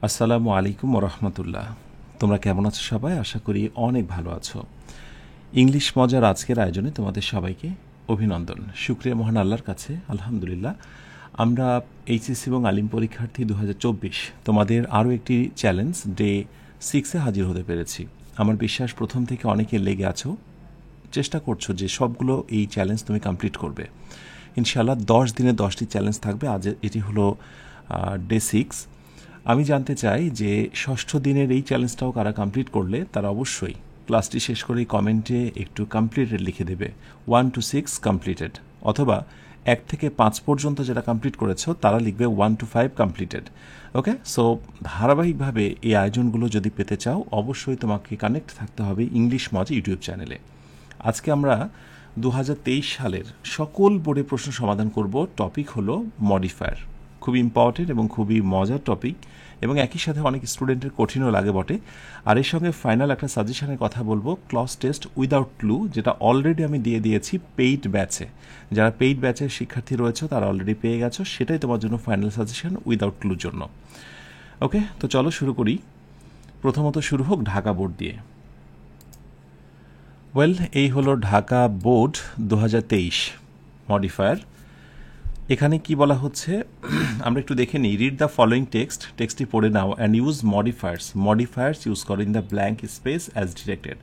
আসসালামু আলাইকুম ওরহমতুল্লাহ। তোমরা কেমন আছো সবাই? আশা করি অনেক ভালো আছো। ইংলিশ মজার আজকের আয়োজনে তোমাদের সবাইকে অভিনন্দন। শুকরিয়া মহান আল্লাহর কাছে, আলহামদুলিল্লাহ আমরা এইচএসসি এবং আলিম পরীক্ষার্থী 2024 তোমাদের আরও একটি চ্যালেঞ্জ ডে 6-এ হাজির হতে পেরেছি। আমার বিশ্বাস প্রথম থেকে অনেকে লেগে আছো, চেষ্টা করছো যে সবগুলো এই চ্যালেঞ্জ তুমি কমপ্লিট করবে। ইনশাআল্লাহ 10 দিনে 10টি চ্যালেঞ্জ থাকবে। আজ এটি হলো ডে 6। আমি জানতে চাই যে ষষ্ঠ দিনের এই চ্যালেঞ্জটাও কারা কমপ্লিট করলে তারা অবশ্যই ক্লাসটি শেষ করেই কমেন্টে একটু কমপ্লিটেড লিখে দেবে, 1 to 6 কমপ্লিটেড, অথবা 1 থেকে 5 পর্যন্ত যেটা কমপ্লিট করেছো তারা লিখবে 1 to 5 কমপ্লিটেড। ওকে, সো ধারাবাহিকভাবে এই আয়োজনগুলো যদি পেতে চাও অবশ্যই তোমাকে কানেক্ট থাকতে হবে ইংলিশ মজ ইউটিউব চ্যানেলে। আজকে আমরা 2023 সালের সকল বোর্ডের প্রশ্ন সমাধান করব। টপিক হলো মডিফায়ার। খুবই ইম্পর্টেন্ট এবং খুবই মজার টপিক, এবং একই সাথে অনেক স্টুডেন্টের কঠিনও লাগে বটে। আর এর সঙ্গে ফাইনাল একটা সাজেশনের কথা বলবো, ক্লজ টেস্ট উইদাউট ক্লু, যেটা অলরেডি আমি দিয়ে দিয়েছি পেইড ব্যাচে। যারা পেইড ব্যাচের শিক্ষার্থী রয়েছে তারা অলরেডি পেয়ে গেছো, সেটাই তোমার জন্য ফাইনাল সাজেশন উইদাউট ক্লুর জন্য। ওকে, তো চলো শুরু করি। প্রথমত শুরু হোক ঢাকা বোর্ড দিয়ে। ওয়েল, এই হলো ঢাকা বোর্ড 2023 মডিফায়ার। এখানে কি বলা হচ্ছে আমরা একটু দেখে নিই। রিড দ্য ফলোয়িং টেক্সটটি পড়ে নাও অ্যান্ড ইউজ মডিফায়ার্স ইউজ করো in the blank space as directed.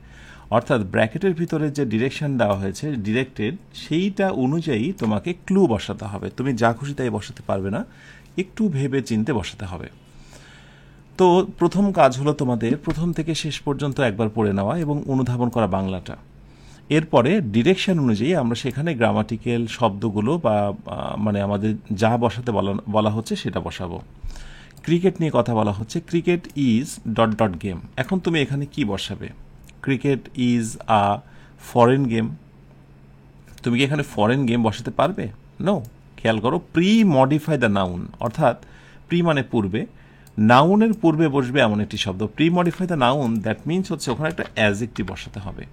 অর্থাৎ ব্র্যাকেটের ভিতরে যে ডিরেকশন দেওয়া হয়েছে ডিরেক্টেড, সেইটা অনুযায়ী তোমাকে ক্লু বসাতে হবে। তুমি যা খুশি তাই বসাতে পারবে না, একটু ভেবে চিনতে বসাতে হবে। তো প্রথম কাজ হলো তোমাদের প্রথম থেকে শেষ পর্যন্ত একবার পড়ে নেওয়া এবং অনুধাবন করা বাংলাটা। এরপরে ডিরেকশন অনুযায়ী আমরা সেখানে গ্রামাটিক্যাল শব্দগুলো বা মানে আমাদের যা বসাতে বলা হচ্ছে সেটা বসাবো। ক্রিকেট নিয়ে কথা বলা হচ্ছে, ক্রিকেট ইজ ... গেম। এখন তুমি এখানে কি বসাবে? Cricket is a foreign game. তুমি কি এখানে ফরেন গেম বসাতে পারবে? নো। খেয়াল করো, প্রি মডিফাই দ্য নাউন, অর্থাৎ প্রি মানে পূর্বে, নাউনের পূর্বে বসবে এমন একটি শব্দ। Pre modify the noun, that means হচ্ছে ওখানে একটা অ্যাডজেক্টিভ বসাতে হবে।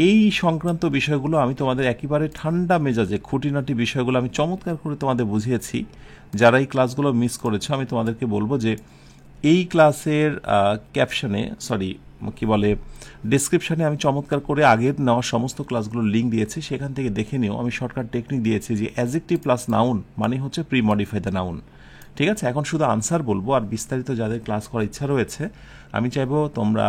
এই সংক্রান্ত বিষয়গুলো আমি তোমাদের একেবারে ঠান্ডা মেজাজে খুঁটিনাটি বিষয়গুলো আমি চমৎকার করে তোমাদের বুঝিয়েছি। যারা এই ক্লাসগুলো মিস করেছো আমি তোমাদেরকে বলবো যে এই ক্লাসের ক্যাপশনে ডেসক্রিপশনে আমি চমৎকার করে আগের নেওয়া সমস্ত ক্লাসগুলোর লিঙ্ক দিয়েছি, সেখান থেকে দেখে নিও। আমি শর্টকাট টেকনিক দিয়েছি যে অ্যাডজেক্টিভ প্লাস নাউন মানে হচ্ছে প্রি মডিফাই দ্য নাউন। ঠিক আছে, এখন শুধু আনসার বলবো, আর বিস্তারিত যাদের ক্লাস করার ইচ্ছা রয়েছে আমি চাইবো তোমরা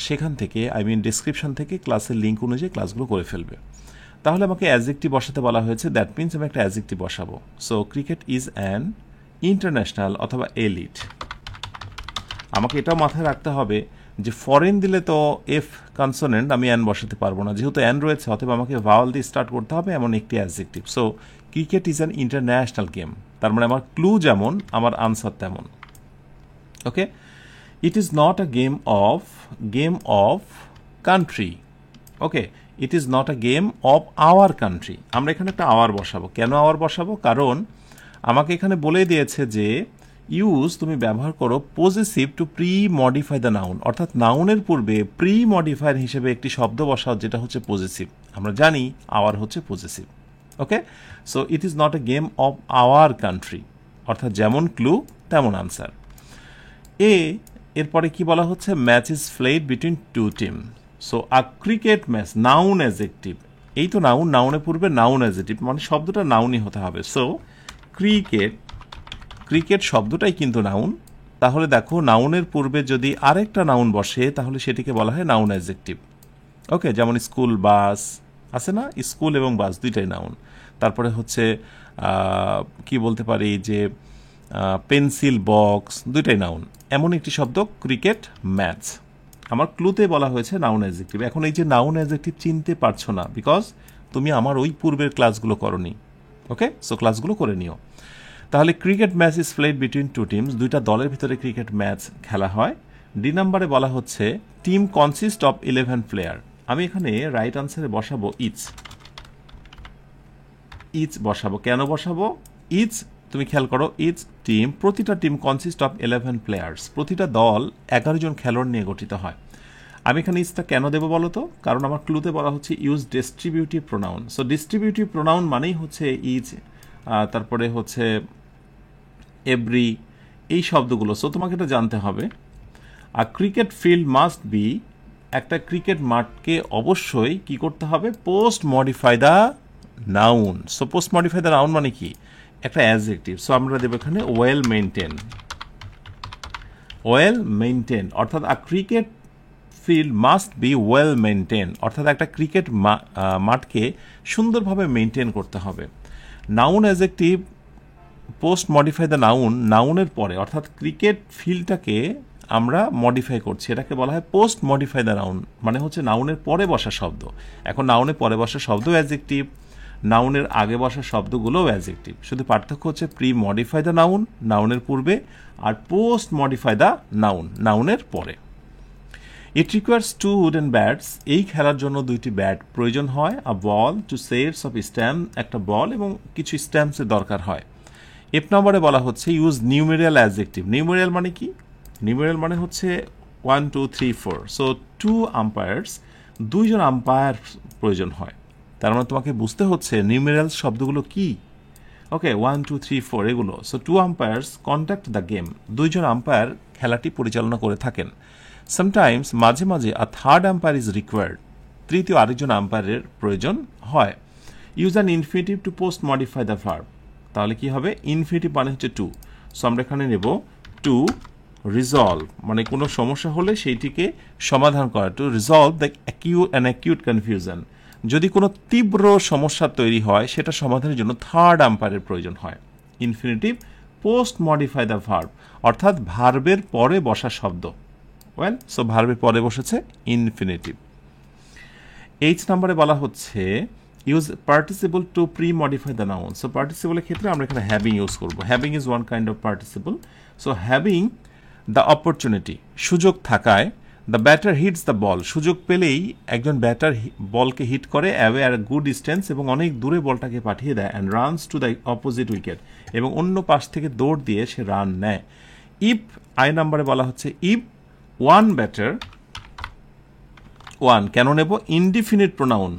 সেখান থেকে ডেসক্রিপশন থেকে ক্লাসের লিঙ্ক অনুযায়ী ক্লাসগুলো করে ফেলবে। তাহলে আমাকে অ্যাডজেক্টিভ বসাতে বলা হয়েছে, দ্যাট মিনস আমি একটা অ্যাডজেক্টিভ বসাবো। So cricket is an international অথবা এলিট। আমাকে এটাও মাথায় রাখতে হবে যে ফরেন দিলে তো এফ কনসোনেন্ট, আমি অ্যান বসাতে পারবো না, যেহেতু অ্যান রয়েছে অথবা আমাকে ভাওয়াল দিয়ে স্টার্ট করতে হবে এমন একটি adjective. So cricket is an international game, তার মানে আমার ক্লু যেমন আমার আনসার তেমন। ওকে, it is not a game of country. Okay, it is not a game of our country. আমরা এখানে একটা আওয়ার বসাবো। কেন আওয়ার বসাবো? কারণ আমাকে এখানে বলে দিয়েছে যে ইউজ, তুমি ব্যবহার করো possessive to pre modify the noun, অর্থাৎ নাউনের পূর্বে প্রি মডিফায়ার হিসেবে একটি শব্দ বসাও যেটা হচ্ছে পজেসিভ। আমরা জানি আওয়ার হচ্ছে possessive. Okay, so it is not a game of our country, অর্থাৎ যেমন ক্লু তেমন আনসার। এরপরে কি বলা হচ্ছে? Match is played between two team. So a cricket match, noun adjective. এই তো নাউন, নাউনের পূর্বে নাউন অ্যাডজেক্টিভ, মানে শব্দটা নাউনই হতে হবে। সো ক্রিকেট শব্দটাই কিন্তু নাউন। তাহলে দেখো, নাউনের পূর্বে যদি আরেকটা নাউন বসে তাহলে সেটিকে বলা হয় নাউন অ্যাডজেক্টিভ। ওকে, যেমন স্কুল, বাস আছে না, স্কুল এবং বাস দুইটাই নাউন। তারপরে হচ্ছে কি বলতে পারি যে পেন্সিল, বক্স, দুইটাই নাউন। এমন একটি শব্দ ক্রিকেট ম্যাচ। আমার ক্লুতে বলা হয়েছে নাউন অ্যাডজেক্টিভ। এখন এই যে নাউন অ্যাডজেক্টিভ চিনতে পারছো না, বিকজ তুমি আমার ওই পূর্বের ক্লাসগুলো করনি। ওকে, সো ক্লাসগুলো করে নিও। তাহলে cricket match is played between two teams, দুইটা দলের ভিতরে ক্রিকেট ম্যাচ খেলা হয়। ডি নাম্বারে বলা হচ্ছে টিম কনসিস্ট অফ 11 প্লেয়ার। আমি এখানে রাইট আনসারে বসাবো ইচ বসাবো। কেন বসাবো ইচ? তুমি খেয়াল করো, ইচ টিম, প্রতিটা টিম কনসিস্ট অফ 11 প্লেয়ার্স, প্রতিটা দল 11 জন খেলোয়াড় নিয়ে গঠিত হয়। আমি এখানে ইজটা কেন দেবো বলো তো? কারণ আমার ক্লুতে বলা হচ্ছে use distributive pronoun. So distributive pronoun মানেই হচ্ছে ইজ, তারপরে হচ্ছে এভরি, এই শব্দগুলো, সো তোমাকে এটা জানতে হবে। আর ক্রিকেট ফিল্ড মাস্ট বি, একটা ক্রিকেট মাঠকে অবশ্যই কি করতে হবে, post modify the noun. So post modify the noun মানে কি, একটা অ্যাডজেক্টিভ। সো আমরা দেবো এখানে ওয়েল মেইনটেন, ওয়েল মেইনটেন, অর্থাৎ a cricket field must be well maintain, অর্থাৎ একটা ক্রিকেট মাঠকে সুন্দরভাবে মেইনটেন করতে হবে। Noun adjective post modify the noun, নাউনের পরে, অর্থাৎ ক্রিকেট ফিল্ডটাকে আমরা মডিফাই করছি, এটাকে বলা হয় পোস্ট মডিফাই দ্য নাউন, মানে হচ্ছে নাউনের পরে বসা শব্দ। এখন নাউনের পরে বসা শব্দ অ্যাডজেক্টিভ, নাউনের আগে বসা শব্দগুলোও অ্যাডজেক্টিভ, শুধু পার্থক্য হচ্ছে প্রি মডিফাই দ্য নাউন নাউনের পূর্বে, আর পোস্ট মডিফাই দ্য নাউন নাউনের পরে। ইট রিকোয়ার্স 2 উডেন ব্যাটস, এই খেলার জন্য 2টি ব্যাট প্রয়োজন হয়। আ বল, 2 সেটস অফ স্ট্যাম্প, একটা বল এবং কিছু স্ট্যাম্পসের দরকার হয়। এফ নম্বরে বলা হচ্ছে ইউজ নিউমেরিয়াল অ্যাডজেক্টিভ। নিউমেরিয়াল মানে কি, নিউমেরিয়াল মানে হচ্ছে 1 2 3 4, সো 2 আম্পায়ার্স, 2জন আম্পায়ার প্রয়োজন হয়। তার মানে তোমাকে বুঝতে হচ্ছে নিউমেরিয়াল শব্দগুলো কি। ওকে, 1 2 3 4 এগুলো। So 2 umpires conduct the game, 2জন আম্পায়ার খেলাটি পরিচালনা করে থাকেন। সামটাইমস, মাঝে মাঝে a third umpire is required, তৃতীয় আরেকজন আম্পায়ারের প্রয়োজন হয়। Use an infinitive to post modify the verb, তাহলে কি হবে, ইনফিনিটিভ মানে হচ্ছে টু। সো আমরা এখানে নেব টু রিজলভ, মানে কোনো সমস্যা হলে সেইটিকে সমাধান করা, two resolve the acute confusion. যদি কোনো তীব্র সমস্যা তৈরি হয় সেটা সমাধানের জন্য থার্ড আম্পায়ারের প্রয়োজন হয়। Infinitive post modify the verb, অর্থাৎ ভার্বের পরে বসা শব্দ। ওয়েল, সো ভার্বের পরে বসেছে ইনফিনিটিভ। 8 নম্বরে বলা হচ্ছে use participle to pre modify the noun. So পার্টিসিপলের ক্ষেত্রে আমরা এখানে হ্যাভিং ইউজ করব। Having is one kind of participle. So having the opportunity, সুযোগ থাকায়, the batter hits the ball, সুযোগ পেলেই একজন ব্যাটার বলকে হিট করে অ্যাওয়ে আর গুড ডিস্টেন্স, এবং অনেক দূরে বলটাকে পাঠিয়ে দেয়, and runs to the opposite wicket, এবং অন্য পাশ থেকে দৌড় দিয়ে সে রান নেয়। ইফ, আই নাম্বারে বলা হচ্ছে ইফ ওয়ান ব্যাটার, ওয়ান কেন নেব, ইনডিফিনিট প্রোনাউন,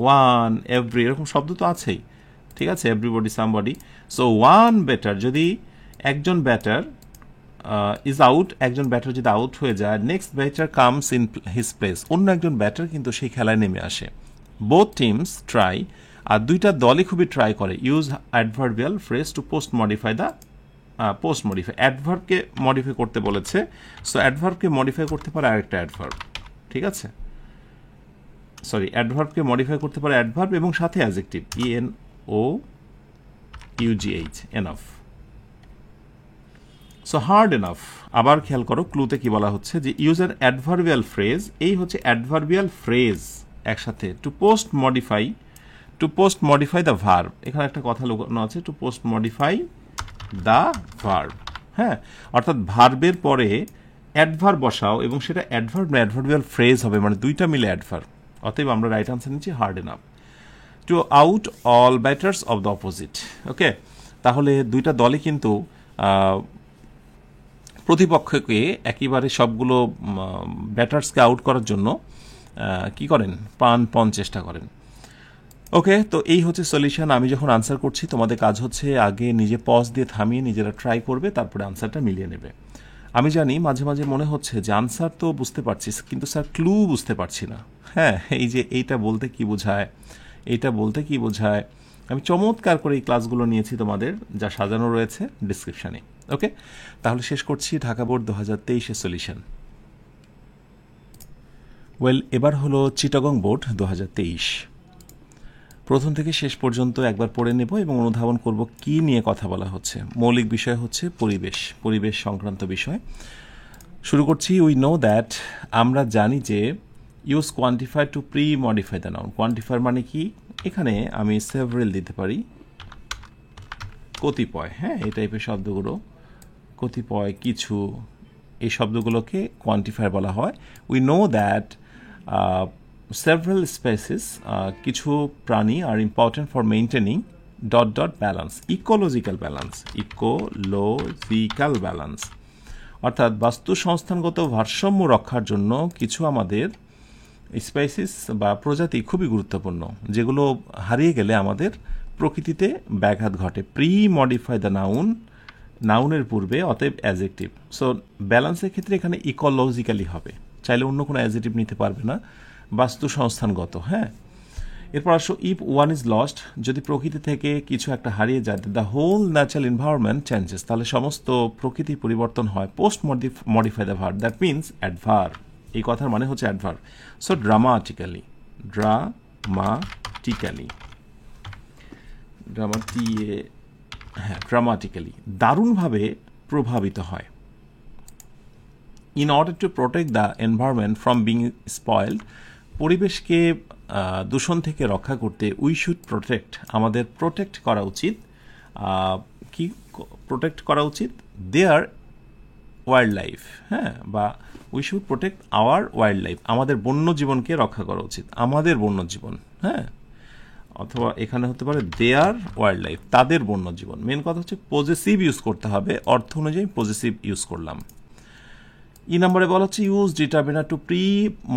ওয়ান এভরি এরকম শব্দ তো আছেই, ঠিক আছে, everybody somebody. So one batter, যদি একজন ব্যাটার ইজ আউট, একজন ব্যাটার যদি আউট হয়ে যায়, next batter comes in his place, অন্য একজন ব্যাটার কিন্তু সেই খেলায় নেমে আসে। বোথ টিমস ট্রাই, আর দুইটা দলই খুবই ট্রাই করে। Use adverbial phrase to post modify the, post modify, অ্যাডভার্বকে মডিফাই করতে বলেছে। সো অ্যাডভার্বকে মডিফাই করতে পারে আরেকটা অ্যাডভার্ব, ঠিক আছে, সরি, অ্যাডভার্বকে মডিফাই করতে পারে অ্যাডভার্ব এবং সাথে adjective, ENOUGH, enough. So hard enough, আবার খেয়াল করো ক্লুতে কি বলা হচ্ছে, যে ইউজ অ্যান অ্যাডভার্বিয়াল ফ্রেজ, এই হচ্ছে অ্যাডভার্বিয়াল ফ্রেজ একসাথে, to post modify, to post modify the verb, এখানে একটা কথা লুকানো আছে, to post modify the verb. হ্যাঁ, অর্থাৎ ভার্বের পরে অ্যাডভার্ব বসাও এবং সেটা অ্যাডভার্ব না অ্যাডভার্বিয়াল ফ্রেজ হবে, মানে দুইটা মিলে অ্যাডভার্ব। অতএব আমরা রাইট আনসার নিচ্ছি hard enough. To out all batters of the opposite. Okay, তাহলে দুইটা দলে কিন্তু প্রতিপক্ষকে একেবারে সবগুলো ব্যাটার্সকে আউট করার জন্য কি করেন, প্রাণপণ চেষ্টা করেন। ওকে, তো এই হচ্ছে সলিউশন। আমি যখন আনসার করছি তোমাদের কাজ হচ্ছে আগে নিজে পজ দিয়ে থামিয়ে নিজেরা ট্রাই করবে, তারপরে আনসারটা মিলিয়ে নেবে। আমি জানি মাঝে মাঝে মনে হচ্ছে যে আনসার তো বুঝতে পারছি, কিন্তু স্যার ক্লু বুঝতে পারছি না। হ্যাঁ, এই যে এইটা বলতে কি বোঝায়, এইটা বলতে কি বোঝায়, আমি চমৎকার করে এই ক্লাসগুলো নিয়েছি তোমাদের, যা সাজানো রয়েছে ডিসক্রিপশানে। ওকে, তাহলে শেষ করছি ঢাকা বোর্ড 2023-এর সলিউশন। ওয়েল, এবার হলো চিটাগং বোর্ড 2023। প্রথম থেকে শেষ পর্যন্ত একবার পড়ে নেব এবং অনুধাবন করব কি নিয়ে কথা বলা হচ্ছে। মৌলিক বিষয় হচ্ছে পরিবেশ, পরিবেশ সংক্রান্ত বিষয়। শুরু করছি। উই নো দ্যাট, আমরা জানি যে use quantify two pre modify the noun. Quantifier মানে কি, এখানে আমি সেভারেল দিতে পারি, কতিপয়, হ্যাঁ, এই টাইপের শব্দগুলো, কতিপয়, কিছু, এই শব্দগুলোকে কোয়ান্টিফায়ার বলা হয়। We know that several species, কিছু প্রাণী আর important for maintaining balance, ecological balance, ecological balance, অর্থাৎ বাস্তু সংস্থানগত ভারসাম্য রক্ষার জন্য কিছু আমাদের স্পাইসিস বা প্রজাতি খুবই গুরুত্বপূর্ণ, যেগুলো হারিয়ে গেলে আমাদের প্রকৃতিতে ব্যাঘাত ঘটে। প্রি মডিফাই দ্য নাউন, নাউনের পূর্বে, অতএব অ্যাডজেক্টিভ। সো ব্যালেন্সের ক্ষেত্রে এখানে ইকোলজিক্যালি হবে, চাইলে অন্য কোনো অ্যাডজেক্টিভ নিতে পারবে না, বাস্তু সংস্থানগত। হ্যাঁ, এরপর আসো ইফ ওয়ান ইজ লস্ট, যদি প্রকৃতি থেকে কিছু একটা হারিয়ে যায়, the whole natural environment changes, তাহলে সমস্ত প্রকৃতি পরিবর্তন হয়। Post modify the verb, that means adverb, এই কথার মানে হচ্ছে অ্যাডভার্ব। সো ড্রামাটিক্যালি, ড্রামাটিক্যালি দারুণভাবে প্রভাবিত হয়। In order to protect the environment from being spoiled, পরিবেশকে দূষণ থেকে রক্ষা করতে উই শুড প্রোটেক্ট, আমাদের প্রোটেক্ট করা উচিত। কি প্রোটেক্ট করা উচিত? দেয়ার ওয়াইল্ড লাইফ, হ্যাঁ, বা we should protect our wild life, আমাদের বন্য জীবনকে রক্ষা করা উচিত, আমাদের বন্য জীবন। হ্যাঁ, অথবা এখানে হতে পারে দেয়ার ওয়াইল্ড লাইফ, তাদের বন্য জীবন। মেন কথা হচ্ছে পজেসিভ ইউজ করতে হবে, অর্থ অনুযায়ী পজেসিভ ইউজ করলাম। ই নম্বরে বলা হচ্ছে use determiner two pre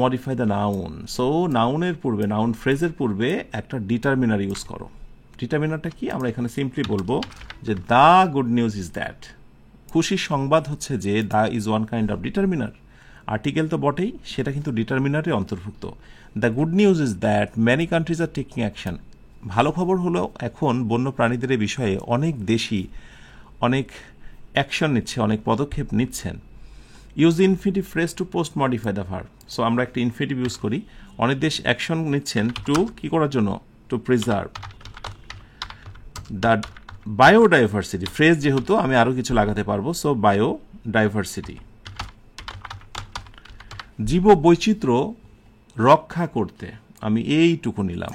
modify the noun. So নাউনের পূর্বে, নাউন ফ্রেজের পূর্বে একটা ডিটারমিনার ইউজ করো। ডিটারমিনারটা কি? আমরা এখানে সিম্পলি বলবো যে the good news is that, খুশির সংবাদ হচ্ছে যে the is one kind of determiner. Article তো বটেই, সেটা কিন্তু ডিটারমিনারে অন্তর্ভুক্ত। The good news is that many countries are taking action, ভালো খবর হলো এখন বন্য প্রাণীদের বিষয়ে অনেক দেশই অনেক অ্যাকশন নিচ্ছে, অনেক পদক্ষেপ নিচ্ছেন। Use infinitive phrase to post modify the verb. So আমরা একটা ইনফিনিটিভ ইউজ করি, অনেক দেশ অ্যাকশন নিচ্ছেন টু কি করার জন্য? Two preserve the biodiversity. Phrase যেহেতু আমি আরও কিছু লাগাতে পারবো, সো বায়োডাইভার্সিটি। জীব বৈচিত্র্য রক্ষা করতে আমি এইটুকু নিলাম,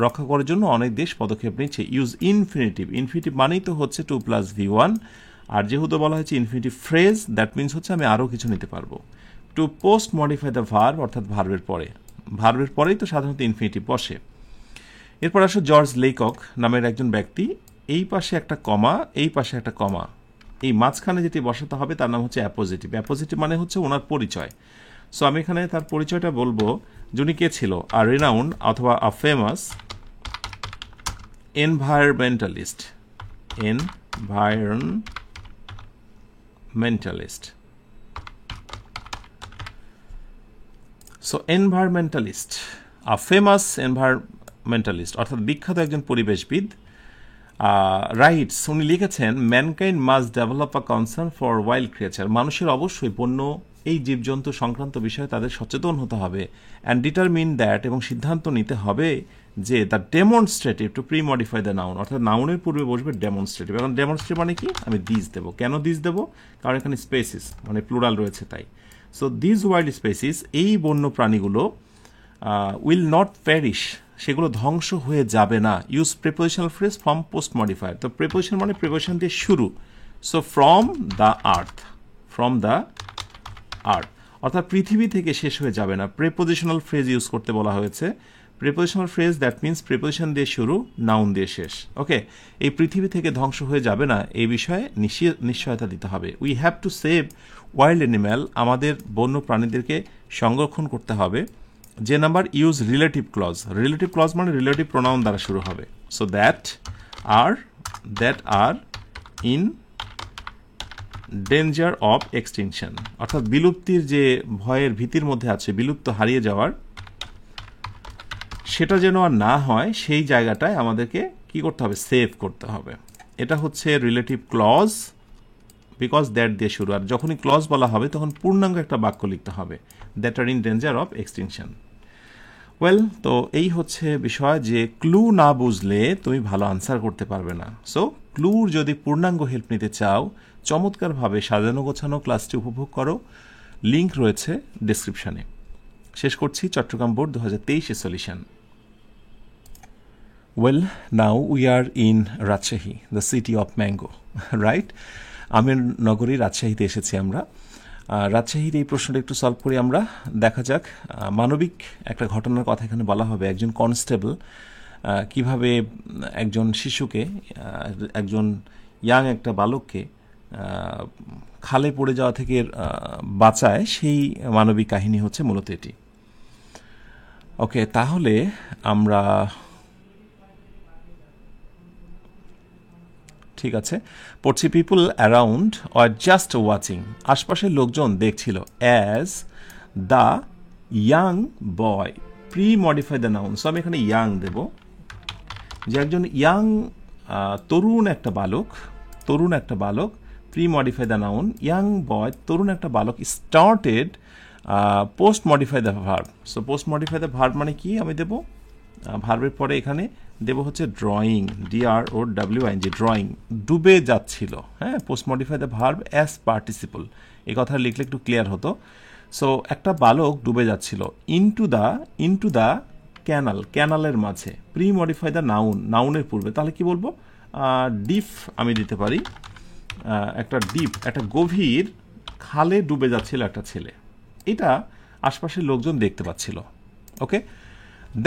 রক্ষা করার জন্য অনেক দেশ পদক্ষেপ নিচ্ছে। ইউজ ইনফিনিটিভ, ইনফিনিটিভ মানেই তো হচ্ছে 2 + V1, আর যেহেতু বলা হয়েছে ইনফিনিটিভ ফ্রেজ, দ্যাট মিনস হচ্ছে আমি আরও কিছু নিতে পারবো। To post modify the verb, অর্থাৎ ভার্বের পরে, ভার্বের পরেই তো সাধারণত ইনফিনিটিভ বসে। এরপর আসো জর্জ লেকক নামের একজন ব্যক্তি, এই পাশে একটা কমা, এই পাশে একটা কমা, এই মাঝখানে যেটি বসাতে হবে তার নাম হচ্ছে অ্যাপোজিটিভ। অ্যাপোজিটিভ মানে হচ্ছে ওনার পরিচয়। সো আমি এখানে তার পরিচয়টা বলবো, যিনি কে ছিল? আ রিনাউন্ড অথবা a famous environmentalist, so environmentalist, a famous environmentalist অর্থাৎ বিখ্যাত একজন পরিবেশবিদ। রাইটস, উনি লিখেছেন mankind must develop a concern for wild creature, মানুষের অবশ্যই বন্য এই জীবজন্তু সংক্রান্ত বিষয়ে তাদের সচেতন হতে হবে। অ্যান্ড ডিটারমিন দ্যাট, এবং সিদ্ধান্ত নিতে হবে যে the demonstrative two pre modify the noun, অর্থাৎ নাউনের পূর্বে বসবে ডেমনস্ট্রেটিভ। এখন ডেমনস্ট্রেটিভ মানে কি? আমি দিস দেবো। কেন দিস দেবো? কারণ এখানে স্পেসিস মানে প্লুরাল রয়েছে তাই। সো দিস ওয়াইল্ড স্পেসিস, এই বন্য প্রাণীগুলো উইল নট প্যারিশ, সেগুলো ধ্বংস হয়ে যাবে না। Use prepositional phrase from post modifier. তো প্রিপোজিশন মানে প্রিপোজিশন দিয়ে শুরু। সো ফ্রম দ্য আর্থ, অর্থাৎ পৃথিবী থেকে শেষ হয়ে যাবে না। প্রিপোজিশনাল ফ্রেজ ইউজ করতে বলা হয়েছে। Prepositional phrase that means preposition দিয়ে শুরু, নাউন দিয়ে শেষ। ওকে, এই পৃথিবী থেকে ধ্বংস হয়ে যাবে না এই বিষয়ে নিশ্চয়তা দিতে হবে। We have to save wild animal, আমাদের বন্য প্রাণীদেরকে সংরক্ষণ করতে হবে। যে number, use relative clause. Relative clause মানে রিলেটিভ প্রোনাউন দ্বারা শুরু হবে। So that are in danger of extinction, অর্থাৎ বিলুপ্তির যে ভয়ের ভীতির মধ্যে আছে, বিলুপ্ত হারিয়ে যাওয়ার, সেটা যেন আর না হয় সেই জায়গাটায় আমাদেরকে কি করতে হবে? সেভ করতে হবে। এটা হচ্ছে রিলেটিভ ক্লজ, বিকজ দ্যাট দিয়ে শুরু। আর যখনই ক্লজ বলা হবে তখন পূর্ণাঙ্গ একটা বাক্য লিখতে হবে, that are in danger of extinction. Well, তো এই হচ্ছে বিষয় যে ক্লু না বুঝলে তুমি ভালো আনসার করতে পারবে না। সো ক্লুর যদি পূর্ণাঙ্গ হেল্প নিতে চাও, চমৎকারভাবে সাজানো গোছানো ক্লাসটি উপভোগ করো, লিঙ্ক রয়েছে ডেসক্রিপশানে। শেষ করছি Chittagong board 2023 solution. Well, now we are in Rajshahi, the city of mango, right? আমের নগরী রাজশাহীতে এসেছি আমরা। রাজশাহীর এই প্রশ্নটা একটু সলভ করি আমরা, দেখা যাক। মানবিক একটা ঘটনার কথা এখানে বলা হবে। একজন কনস্টেবল কিভাবে একজন শিশুকে, একজন ইয়াং একটা বালককে খালে পড়ে যাওয়া থেকে বাঁচায়, সেই মানবিক কাহিনী হচ্ছে মূলত এটি। ওকে, তাহলে আমরা ঠিক আছে, পড়ছি পিপল অ্যারাউন্ড আর জাস্ট ওয়াচিং, আশপাশের লোকজন দেখছিল, as the young boy pre modify the noun. So আমি এখানে ইয়াং দেব, যে একজন ইয়াং তরুণ একটা বালক pre modify the noun, young boy তরুণ একটা বালক started post modify the verb. So post modify the verb মানে কি, আমি দেব ভার্বের পরে এখানে দেব হচ্ছে ড্রয়িং, DROWING, ড্রয়িং, ডুবে যাচ্ছিল। হ্যাঁ, post modify the verb as participle, এই কথা লিখলে একটু ক্লিয়ার হতো। সো একটা বালক ডুবে যাচ্ছিল, ইনটু দ্য ক্যানালের মাঝে, প্রি মডিফাই দ্য নাউনের পূর্বে, তাহলে কি বলবো, ডিপ আমি দিতে পারি, একটা গভীর খালে ডুবে যাচ্ছিল একটা ছেলে, এটা আশপাশের লোকজন দেখতে পাচ্ছিল। ওকে,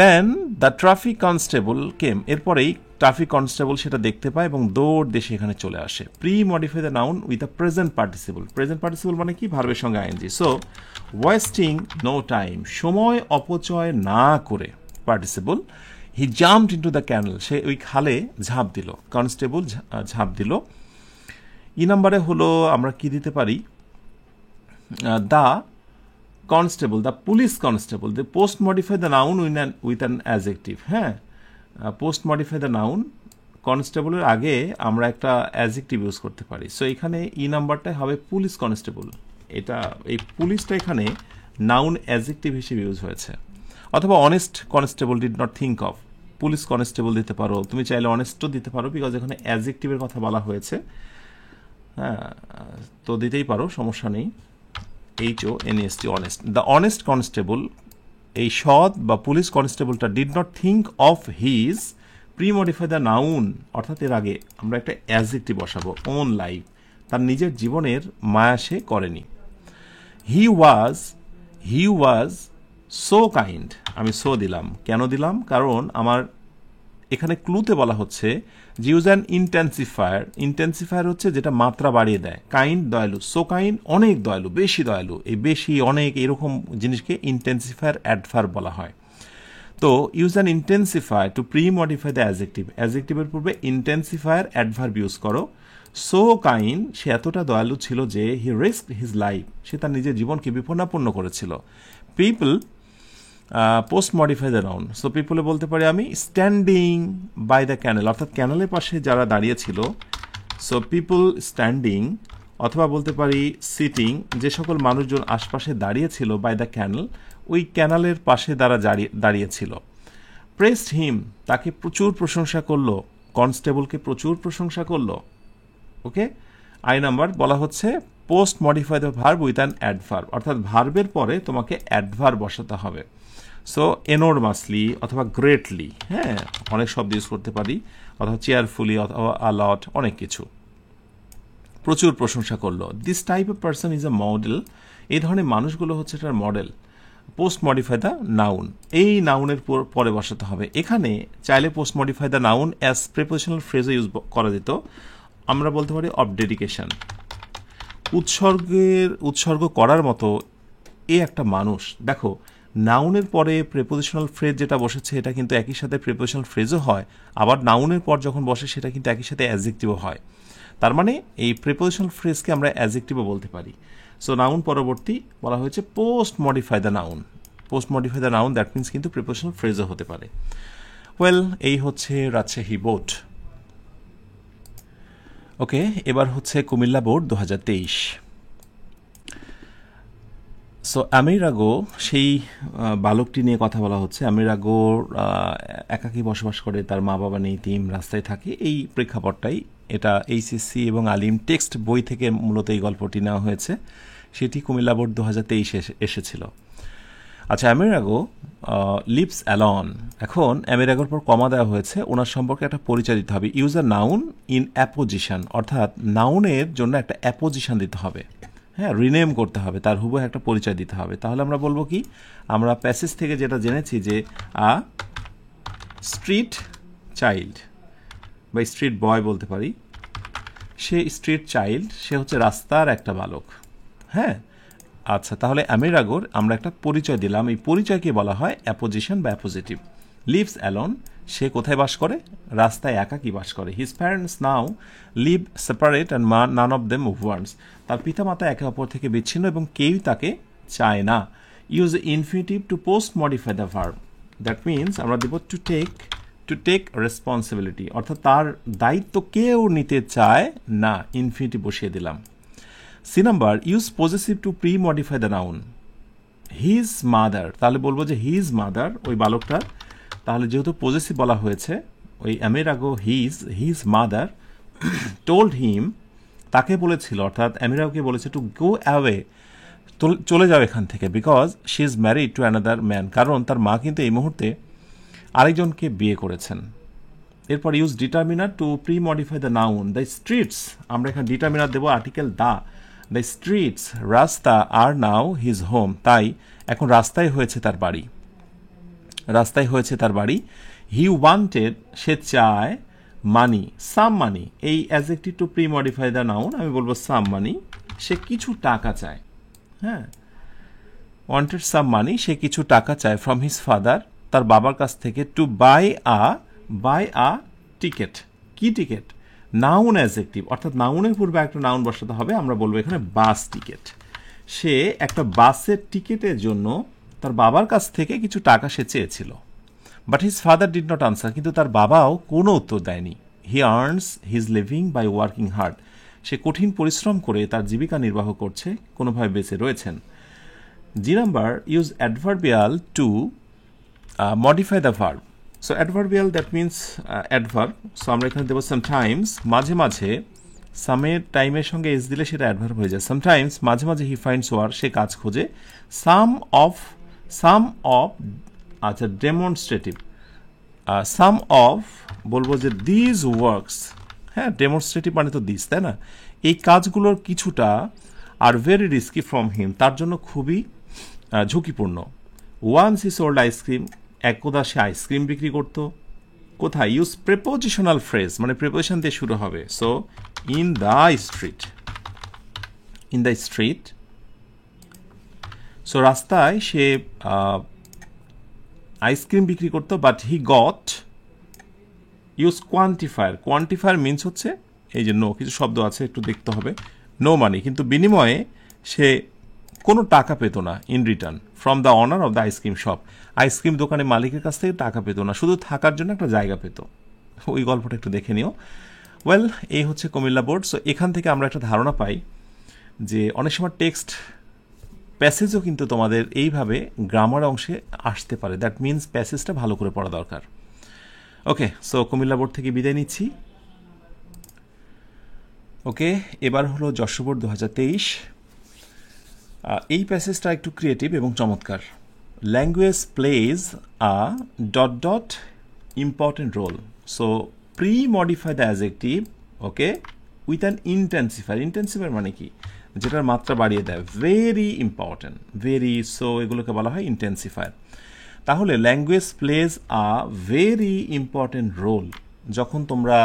দেন দ্য ট্রাফিক কনস্টেবল কেম, এরপরেই ট্রাফিক কনস্টেবল সেটা দেখতে পায় এবং দৌড় দেশে এখানে চলে আসে। Pre modify the noun with a present participle মানে কি, ভার্বের সঙ্গে ING. So wasting no time, সময় অপচয় না করে, participle, he jumped into the canal, সে ওই খালে ঝাঁপ দিল, কনস্টেবল ঝাঁপ দিল। নাম্বারে হলো আমরা কি দিতে পারি, the constable, the police constable, the post modify the noun with an adjective. হ্যাঁ, পোস্ট মডিফাই দ্য নাউন, কনস্টেবলের আগে আমরা একটা অ্যাজেক্টিভ ইউজ করতে পারি। সো এখানে নাম্বারটাই হবে পুলিশ কনস্টেবল, এই পুলিশটা এখানে নাউন অ্যাজেক্টিভ হিসেবে ইউজ হয়েছে। অথবা honest constable did not think of, police constable দিতে পারো, তুমি চাইলে অনেস্টও দিতে পারো, বিকজ এখানে অ্যাজেক্টিভের কথা বলা হয়েছে। হ্যাঁ, তো দিতেই পারো, সমস্যা নেই। HONEST, honest, the honest constable, এই সৎ বা পুলিশ কনস্টেবলটা did not think of his pre modify the noun, অর্থাৎ এর আগে আমরা একটা অ্যাডজেক্টিভ বসাবো, ওন লাইফ, তার নিজের জীবনের মায়া সে করেনি। হি ওয়াজ সো কাইন্ড, আমি সো দিলাম, কেন দিলাম, কারণ আমার এখানে ক্লুতে বলা হচ্ছে যে ইউজ অ্যান ইন্টেন্সিফায়ার হচ্ছে যেটা মাত্রা বাড়িয়ে দেয়, কাইন্ড দয়ালু, সো কাইন্ড অনেক দয়ালু, বেশি দয়ালু, এই বেশি অনেক এরকম জিনিসকে ইন্টেন্সিফায়ার অ্যাডভার্ব বলা হয়। তো use an intensifier to pre modify the অ্যাডজেক্টিভের পূর্বে ইন্টেন্সিফায়ার অ্যাডভার্ব ইউজ করো। সো কাইন্ড, সে এতটা দয়ালু ছিল যে হি রিস্কড হিজ লাইফ, সে তার নিজের জীবনকে বিপন্নাপন্ন করেছিল। People post modify the noun, so পিপলে বলতে পারি আমি স্ট্যান্ডিং বাই দ্য ক্যানেল, অর্থাৎ ক্যানেলের পাশে যারা দাঁড়িয়েছিল, সো পিপল স্ট্যান্ডিং, অথবা বলতে পারি সিটিং, যে সকল মানুষজন আশপাশে দাঁড়িয়েছিল বাই দ্য ক্যানেল, ওই ক্যানালের পাশে দাঁড়িয়েছিল। প্রেসড হিম, তাকে প্রচুর প্রশংসা করলো, কনস্টেবলকে প্রচুর প্রশংসা করলো। ওকে, নাম্বার বলা হচ্ছে post modify the verb with an adverb, অর্থাৎ ভার্বের পরে তোমাকে অ্যাডভার্ব বসাতে হবে। সো এনোরমাসলি অথবা গ্রেটলি, হ্যাঁ, অনেক শব্দ ইউজ করতে পারি, অথবা চেয়ারফুলি অথবা আলট, অনেক কিছু। প্রচুর প্রশংসা করলো। This type of person is a model, এই ধরনের মানুষগুলো হচ্ছে এটার model. Post modify the noun, এই নাউনের পরে বসাতে হবে। এখানে চাইলে post modify the noun as prepositional ফ্রেজে ইউজ করা যেত, আমরা বলতে পারি অফ ডেডিকেশন, উৎসর্গ করার মতো এ একটা মানুষ। দেখো, নাউনের পরে প্রিপোজিশনাল ফ্রেজ যেটা বসেছে এটা কিন্তু একই সাথে প্রিপোজিশনাল ফ্রেজও হয়, আবার নাউনের পর যখন বসে সেটা কিন্তু একই সাথে অ্যাডজেক্টিভও হয়। তার মানে এই প্রিপোজিশনাল ফ্রেজকে আমরা অ্যাডজেক্টিভও বলতে পারি। সো নাউন পরবর্তী বলা হয়েছে post modify the noun, that means কিন্তু প্রিপোজিশনাল ফ্রেজও হতে পারে। ওয়েল, এই হচ্ছে রাজশাহী বোর্ড। ওকে, এবার হচ্ছে কুমিল্লা বোর্ড 2023। সো আমিরাগো, সেই বালকটি নিয়ে কথা বলা হচ্ছে। আমিরাগো একাকী বসবাস করে, তার মা বাবা নেই, তিম রাস্তায় থাকে, এই প্রেক্ষাপটটাই। এটা HSC এবং আলিম টেক্সট বই থেকে মূলত এই গল্পটি নেওয়া হয়েছে, সেটি কুমিল্লা বোর্ড 2023 এসেছিল। আচ্ছা, আমিরাগো লিভস অ্যালন, এখন আমিরাগোর পর কমা দেওয়া হয়েছে, ওনার সম্পর্কে একটা পরিচয় দিতে হবে। Use a noun in apposition, অর্থাৎ নাউনের জন্য একটা অ্যাপোজিশন দিতে হবে, হ্যাঁ, রিনেম করতে হবে, তার হুবহু একটা পরিচয় দিতে হবে। তাহলে আমরা বলবো কি, আমরা প্যাসেজ থেকে যেটা জেনেছি যে আ স্ট্রিট চাইল্ড বা স্ট্রিট বয় বলতে পারি, সে স্ট্রিট চাইল্ড, সে হচ্ছে রাস্তার একটা বালক। হ্যাঁ, আচ্ছা, তাহলে আমিরাগোর আমরা একটা পরিচয় দিলাম, এই পরিচয়কে বলা হয় অ্যাপোজিশন বা অ্যাপোজিটিভ। লিভস অ্যালোন, সে কোথায় বাস করে? রাস্তায় একাকী বাস করে। His parents now live separate and none of them wants, তার পিতামাতা একে অপর থেকে বিচ্ছিন্ন এবং কেউই তাকে চায় না। Use infinitive to post modify the verb, that means আমরা দেব টু টেক রেসপন্সিবিলিটি, অর্থাৎ তার দায়িত্ব কেউ নিতে চায় না, ইনফিনিটিভ বসিয়ে দিলাম। C number, use possessive to pre modify the noun. His mother, তাহলে বলবো যে হিজ মাদার, ওই বালকটার, তাহলে যেহেতু পজেসিভ বলা হয়েছে ওই অ্যামের আগো হিজ মাদার টোল্ড হিম, তাকে বলেছিল, অর্থাৎ অ্যামিরাওকে বলেছে টু গো অ্যাওয়ে, চলে যাও এখান থেকে, because she is married to another man, কারণ তার মা কিন্তু এই মুহূর্তে আরেকজনকে বিয়ে করেছেন। এরপর use determiner two pre modify the noun. The streets, আমরা এখানে ডিটারমিনার দেবো আর্টিকেল দ্য স্ট্রিটস, রাস্তা আর নাও হিজ হোম, তাই এখন রাস্তায় হয়েছে তার বাড়ি, রাস্তায় হয়েছে তার বাড়ি। হি ওয়ান্টেড, সে চায়, মানি, সাম মানি, এই adjective two pre modify the noun আমি বলবো সাম মানি, সে কিছু টাকা চায়, হ্যাঁ, ওয়ান্টেড সাম মানি, সে কিছু টাকা চায়, ফ্রম হিজ ফাদার, তার বাবার কাছ থেকে, টু বাই আ টিকেট, কি টিকেট? নাউন অ্যাডজেক্টিভ, অর্থাৎ নাউনের পূর্বে একটা নাউন বসাতে হবে, আমরা বলবো এখানে বাস টিকেট। সে একটা বাসের টিকেটের জন্য তার বাবার কাছ থেকে কিছু টাকা সে চেয়েছিল। But his father did not answer, কিন্তু তার বাবাও কোনো উত্তর দেয়নি। He earns his living by working hard, সে কঠিন পরিশ্রম করে তার জীবিকা নির্বাহ করছে, কোনোভাবে বেঁচে রয়েছেন। G number, use adverbial to modify the verb. So adverbial that means adverb, so আমরা এখানে দেবো সামটাইমস, মাঝে মাঝে, সামের টাইমের সঙ্গে এস দিলে সেটা অ্যাডভার্ব হয়ে যায়। সামটাইমস, মাঝে মাঝে, হি ফাইন্ডস ওয়ার্ক, সে কাজ খোঁজে। সাম অফ, আচ্ছা ডেমনস্ট্রেটিভ, সাম অফ বলবো যে দিজ ওয়ার্কস, হ্যাঁ, ডেমনস্ট্রেটিভ মানে তো দিস, তাই না? এই কাজগুলোর কিছুটা are very risky from him, তার জন্য খুবই ঝুঁকিপূর্ণ। ওয়ান্স হি সোল্ড আইসক্রিম, একদা সে আইসক্রিম বিক্রি করতো। কোথায়? ইউজ প্রেপোজিশনাল ফ্রেজ, মানে প্রেপোজিশন দিয়ে শুরু হবে। So in the street, so রাস্তায় সে আইসক্রিম বিক্রি করতো। But he got, use quantifier means হচ্ছে এই যে নো, কিছু শব্দ আছে একটু দেখতে হবে, নো মানি, কিন্তু বিনিময়ে সে কোনো টাকা পেত না, in return, from the honour of the ice cream shop, ice cream দোকানের মালিকের কাছ থেকে টাকা পেত না, শুধু থাকার জন্য একটা জায়গা পেত। ওই গল্পটা একটু দেখে নিও। ওয়েল, এই হচ্ছে কুমিল্লা বোর্ড। সো এখান থেকে আমরা একটা ধারণা পাই যে অনেক সময় টেক্সট প্যাসেজও কিন্তু তোমাদের এইভাবে গ্রামার অংশে আসতে পারে, দ্যাট মিনস প্যাসেজটা ভালো করে পড়া দরকার। ওকে, সো কুমিল্লা বোর্ড থেকে বিদায় নিচ্ছি। ওকে, এবার হলো যশোর বোর্ড 2023। এই প্যাসেজটা একটু ক্রিয়েটিভ এবং চমৎকার। Language plays a ... important role. So pre modify the adjective, okay, with an intensifier মানে কি? যেটার মাত্রা বাড়িয়ে দেয়, ভেরি ইম্পর্টেন্ট, ভেরি, সো এগুলোকে বলা হয় ইন্টেন্সিফায়ার। তাহলে language plays a very important role, যখন তোমরা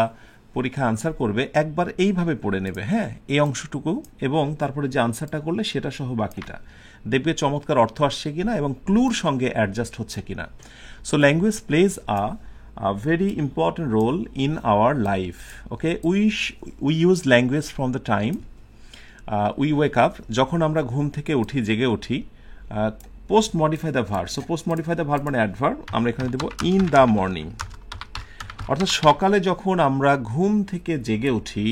পরীক্ষা আনসার করবে একবার এইভাবে পড়ে নেবে, হ্যাঁ, এই অংশটুকু, এবং তারপরে যে আনসারটা করলে সেটা সহ বাকিটা দেখবে চমৎকার অর্থ আসছে কিনা এবং ক্লুর সঙ্গে অ্যাডজাস্ট হচ্ছে কিনা। So language plays a very important role in our life. Okay, we use language from the time we wake up, যখন আমরা ঘুম থেকে উঠি, জেগে উঠি। Post modify the verb, so post modify the verb মানে অ্যাডভার্ব, আমরা এখানে দেবো ইন দ্য মর্নিং, অর্থাৎ সকালে যখন আমরা ঘুম থেকে জেগে উঠি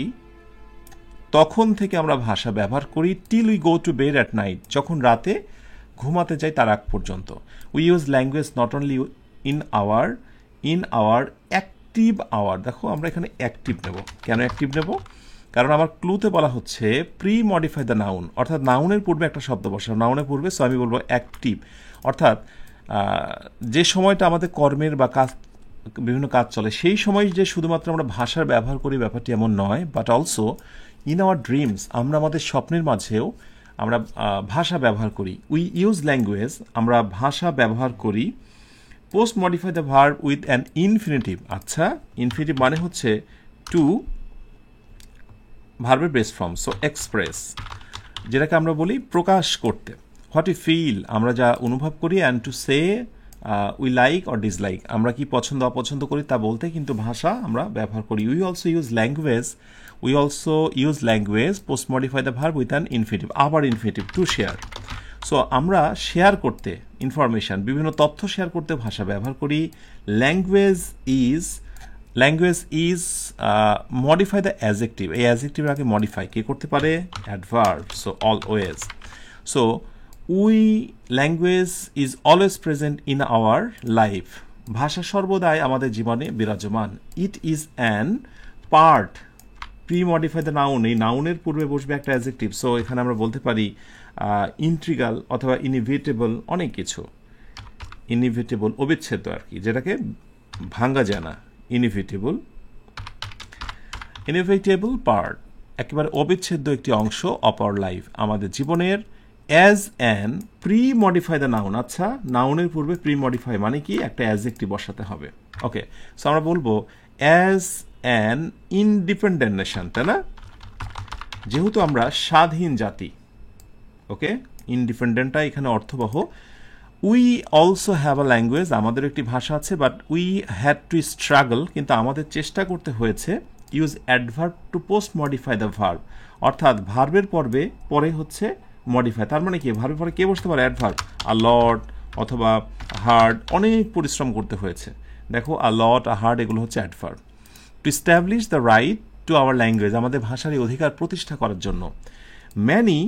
তখন থেকে আমরা ভাষা ব্যবহার করি, till we go to bed at night, যখন রাতে ঘুমাতে যাই তার আগ পর্যন্ত। We use language not only in our active hour. দেখো আমরা এখানে অ্যাক্টিভ নেব, কেন অ্যাক্টিভ নেব? কারণ আমার ক্লুতে বলা হচ্ছে প্রি মডিফাই দ্য নাউন, অর্থাৎ নাউনের পূর্বে একটা শব্দ বসানো, নাউনের পূর্বে, সো আমি বলবো অ্যাক্টিভ, অর্থাৎ যে সময়টা আমাদের কর্মের বা কাজ, বিভিন্ন কাজ চলে, সেই সময় যে শুধুমাত্র আমরা ভাষার ব্যবহার করি ব্যাপারটি এমন নয়, but also in our dreams, আমরা আমাদের স্বপ্নের মাঝেও আমরা ভাষা ব্যবহার করি। উই ইউজ ল্যাঙ্গুয়েজ, আমরা ভাষা ব্যবহার করি। Post modify the verb with an infinitive, আচ্ছা ইনফিনিটিভ মানে হচ্ছে টু ভার্বের বেস ফর্ম, সো এক্সপ্রেস, যেটাকে আমরা বলি প্রকাশ করতে, হোয়াট ইউ ফিল, আমরা যা অনুভব করি, and to say we like or dislike, আমরা কি পছন্দ অপছন্দ করি তা বলতে কিন্তু ভাষা আমরা ব্যবহার করি। We also use language post modify the verb with an infinitive, আবার ইনফিনিটিভ, টু শেয়ার। সো আমরা শেয়ার করতে, ইনফরমেশন, বিভিন্ন তথ্য শেয়ার করতে ভাষা ব্যবহার করি। Language is modify the adjective, এই অ্যাজেক্টিভের আগে মডিফাই কে করতে পারে? Adverb. So always. So language is always present in our life, ভাষা সর্বদাই আমাদের জীবনে বিরাজমান। It is an part, pre modify the noun, এই নাউনের পূর্বে বসবে একটা অ্যাজেক্টিভ। সো এখানে আমরা বলতে পারি ইন্ট্রিগাল অথবা ইনএভিটেবল, অনেক কিছু। ইনএভিটেবল অবিচ্ছেদ্য আর কি, যেটাকে ভাঙ্গা যায় না। ইনএভিটেবল পার্ট, একেবারে অবিচ্ছেদ্য একটি অংশ অফ আওয়ার লাইফ, আমাদের জীবনের। As an pre modify the noun, আচ্ছা নাউনের পূর্বে প্রি মডিফাই মানে কি? একটা অ্যাজেক্টিভ বসাতে হবে। ওকে, সো আমরা বলবো অ্যাজ অ্যান ইন্ডিপেন্ডেন্ট নেশন, তাই না? যেহেতু আমরা স্বাধীন জাতি, ওকে, ইন্ডিপেন্ডেন্টটা এখানে অর্থবহ। We also have a language, আমাদের একটি ভাষা আছে, but we had to struggle, কিন্তু আমাদের চেষ্টা করতে হয়েছে। Use adverb to post modify the verb, অর্থাৎ ভার্বের পরে হচ্ছে মডিফাই। তার মানে কি? ভার্বের পরে কে বসতে পারে? অ্যাডভার্ব। আ লট অথবা হার্ড, অনেক পরিশ্রম করতে হয়েছে। দেখো আ লট, আ হার্ড, এগুলো হচ্ছে adverb. To establish the right to our language, আমাদের ভাষার এই অধিকার প্রতিষ্ঠা করার জন্য। ম্যানি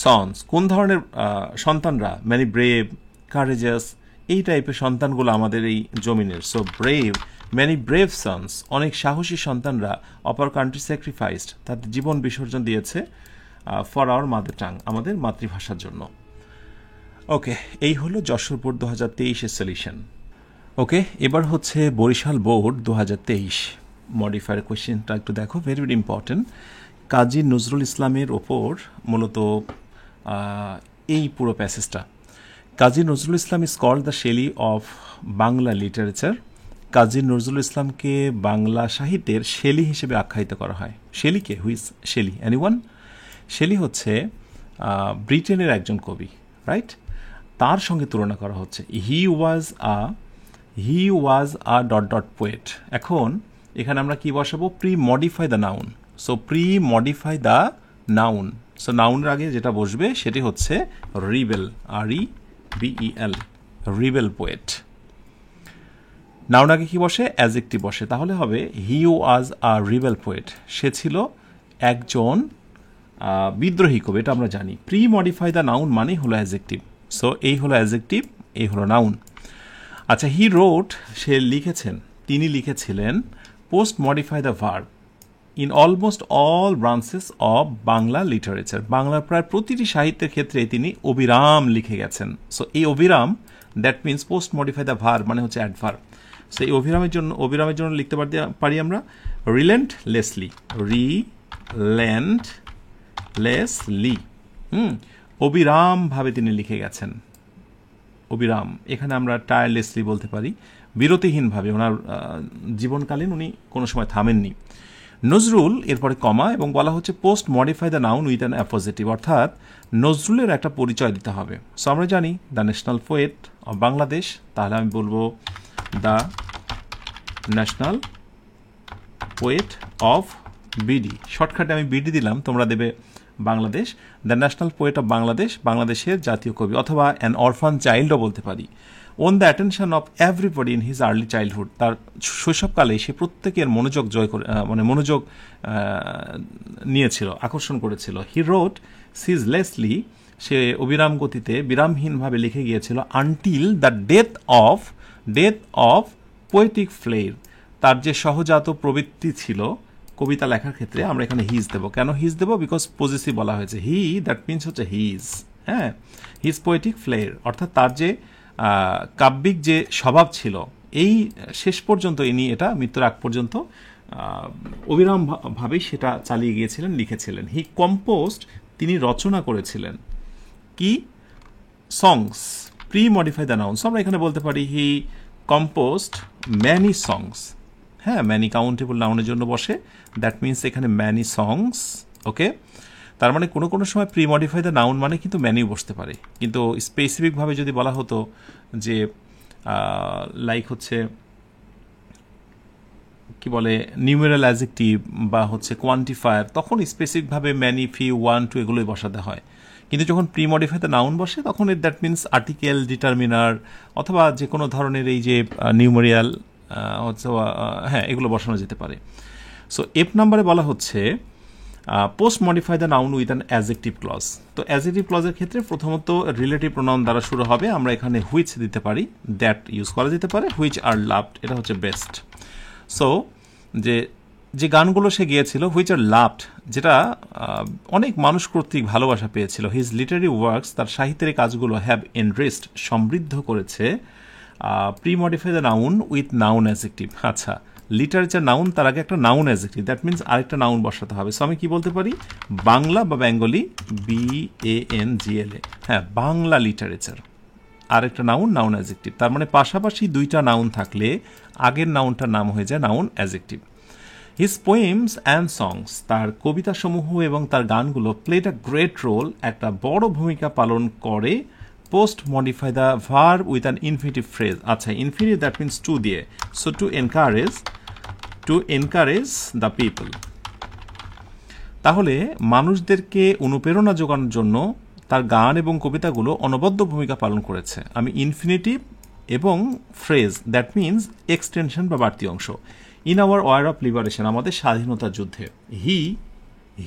সন্স, কোন ধরনের সন্তানরা? ম্যানি ব্রেভ, কারেজাস, এই টাইপের সন্তানগুলো আমাদের এই জমিনের। So brave, many brave sons, অনেক সাহসী সন্তানরা অপার কান্ট্রি স্যাক্রিফাইসড, তাদের জীবন বিসর্জন দিয়েছে ফর আওয়ার মাদার টাং, আমাদের মাতৃভাষার জন্য। ওকে, এই হলো যশোর বোর্ড 2023-এর সলিউশন। ওকে, এবার হচ্ছে বরিশাল বোর্ড 2023 মডিফায়ার কোয়েশ্চেনটা একটু দেখো, very very important. Kazi Nazrul ইসলামের ওপর মূলত এই পুরো প্যাসেজটা। Kazi Nazrul Islam is called the Shelley of Bangla literature. Kazi Nazrul ইসলামকে বাংলা সাহিত্যের শেলি হিসেবে আখ্যায়িত করা হয়। শেলিকে, হুইজ শেলি? এনিওয়ান? শেলি হচ্ছে ব্রিটেনের একজন কবি, রাইট? তার সঙ্গে তুলনা করা হচ্ছে। হি ওয়াজ আ ডট ডট পোয়েট। এখন এখানে আমরা কি বসাবো? Pre modify the noun. So pre modify the noun, so নাউনের আগে যেটা বসবে সেটি হচ্ছে rebel, REBEL, rebel poet. Noun আগে কি বসে? অ্যাজেক্টিভ বসে, তাহলে হবে হি ওয়াজ আ রিবেল পোয়েট, সে ছিল একজন বিদ্রোহী কবি, এটা আমরা জানি। প্রি মডিফাই দ্য নাউন মানেই হলো অ্যাজেক্টিভ। সো এই হলো অ্যাজেক্টিভ, এই হলো নাউন। আচ্ছা, হি রোট, সে লিখেছেন, তিনি লিখেছিলেন post modify the verb in almost all branches of Bangla literature, বাংলার প্রায় প্রতিটি সাহিত্যের ক্ষেত্রে তিনি অবিরাম লিখে গেছেন। সো এই অবিরাম, that means post modify the verb মানে হচ্ছে অ্যাডভার্ব। সো এই অবিরামের জন্য লিখতে পারি আমরা রিলেন্টলেসলি, অবিরামভাবে তিনি লিখে গেছেন। অবিরাম, এখানে আমরা টায়ারলেসলি বলতে পারি, বিরতিহীনভাবে, ওনার জীবনকালীন উনি কোনো সময় থামেননি। নজরুল, এরপরে কমা, এবং বলা হচ্ছে post modify the noun with an appositive, অর্থাৎ নজরুলের একটা পরিচয় দিতে হবে। সো আমরা জানি the national poet of Bangladesh, তাহলে আমি বলবো the national poet of BD, শর্টকাটে আমি বিডি দিলাম, তোমরা দেবে Bangladesh. The national poet of Bangladesh, বাংলাদেশের জাতীয় কবি, অথবা অ্যান অরফান চাইল্ডও বলতে পারি। Won the attention of everybody in his early childhood, তার শৈশবকালে সে প্রত্যেকের মনোযোগ মনোযোগ নিয়েছিল, আকর্ষণ করেছিল। হি রোট সিজলেসলি, সে অবিরাম গতিতে, বিরামহীনভাবে লিখে গিয়েছিল। Until the death of poetic flair, তার যে সহজাত প্রবৃত্তি ছিল কবিতা লেখার ক্ষেত্রে, আমরা এখানে হিজ দেবো। কেন হিজ দেবো? বিকজ পজিটিভ বলা হয়েছে। হি, দ্যাট মিনস হচ্ছে হিজ, হ্যাঁ, হিজ পোয়েটিক ফ্লেয়ার, অর্থাৎ তার যে কাব্যিক যে স্বভাব ছিল, এই শেষ পর্যন্ত ইনি এটা মৃত্যুর আগ পর্যন্ত অবিরামভাবেই সেটা চালিয়ে গিয়েছিলেন, লিখেছিলেন। হি কম্পোজড, তিনি রচনা করেছিলেন কি? সংস, প্রি মডিফাই দ্য নাউন। আমরা এখানে বলতে পারি হি কম্পোজড ম্যানি সংস, হ্যাঁ, ম্যানি কাউন্টেবল নাউনের জন্য বসে, দ্যাট মিনস এখানে ম্যানি সংস। ওকে, তার মানে কোনো কোনো সময় প্রি মডিফাই দ্য নাউন মানে কিন্তু ম্যানিও বসতে পারে, কিন্তু স্পেসিফিকভাবে যদি বলা হতো যে লাইক হচ্ছে কি বলে নিউমেরাল অ্যাডজেক্টিভ বা হচ্ছে কোয়ান্টিফায়ার, তখন স্পেসিফিকভাবে ম্যানি, ফিউ, ওয়ান, টু এগুলোই বসাতে হয়। কিন্তু যখন প্রি মডিফাইতে নাউন বসে তখন দ্যাট মিনস আর্টিকেল, ডিটারমিনার অথবা যে কোনো ধরনের এই যে নিউমেরিয়াল হচ্ছে হ্যাঁ এগুলো বসানো যেতে পারে। সো এফ নাম্বারে বলা হচ্ছে post modify the noun with an adjective clause. তো অ্যাডজেক্টিভ ক্লজের ক্ষেত্রে প্রথমত রিলেটিভ প্রোনাউন দ্বারা শুরু হবে। আমরা এখানে হুইচ দিতে পারি, দ্যাট ইউজ করা যেতে পারে, হুইচ আর লাভড, এটা হচ্ছে বেস্ট। সো যে গানগুলো সে গিয়েছিল, হুইচ আর লাভড, যেটা অনেক মানুষ কর্তৃক ভালোবাসা পেয়েছিল। হিজ লিটারি ওয়ার্কস, তার সাহিত্যের কাজগুলো হ্যাভ এনরিচড, সমৃদ্ধ করেছে pre modify the noun with noun adjective. আচ্ছা, লিটারেচার নাউন, তার আগে একটা নাউন অ্যাডজেক্টিভ, দ্যাট মিনস আরেকটা নাউন বসাতে হবে। সো আমি কি বলতে পারি, বাংলা বা বেঙ্গলি, BANGLA, হ্যাঁ বাংলা লিটারেচার, আরেকটা নাউন, নাউন অ্যাডজেক্টিভ। তার মানে পাশাপাশি দুইটা নাউন থাকলে আগের নাউনটার নাম হয়ে যায় noun adjective. His poems and songs, তার কবিতাসমূহ এবং তার গানগুলো প্লেড আ গ্রেট রোল, একটা বড় ভূমিকা পালন করে post modify the verb with an infinitive phrase. আচ্ছা, ইনফিনিটিভ দ্যাট মিনস টু দিয়ে, so to encourage the people. তাহলে মানুষদেরকে অনুপ্রেরণা যোগানোর জন্য তার গান এবং কবিতাগুলো অনবদ্য ভূমিকা পালন করেছে। আমি ইনফিনিটিভ এবং ফ্রেজ, দ্যাট মিনস এক্সটেনশন বা বাড়তি অংশ। In our war of liberation, আমাদের স্বাধীনতার যুদ্ধে,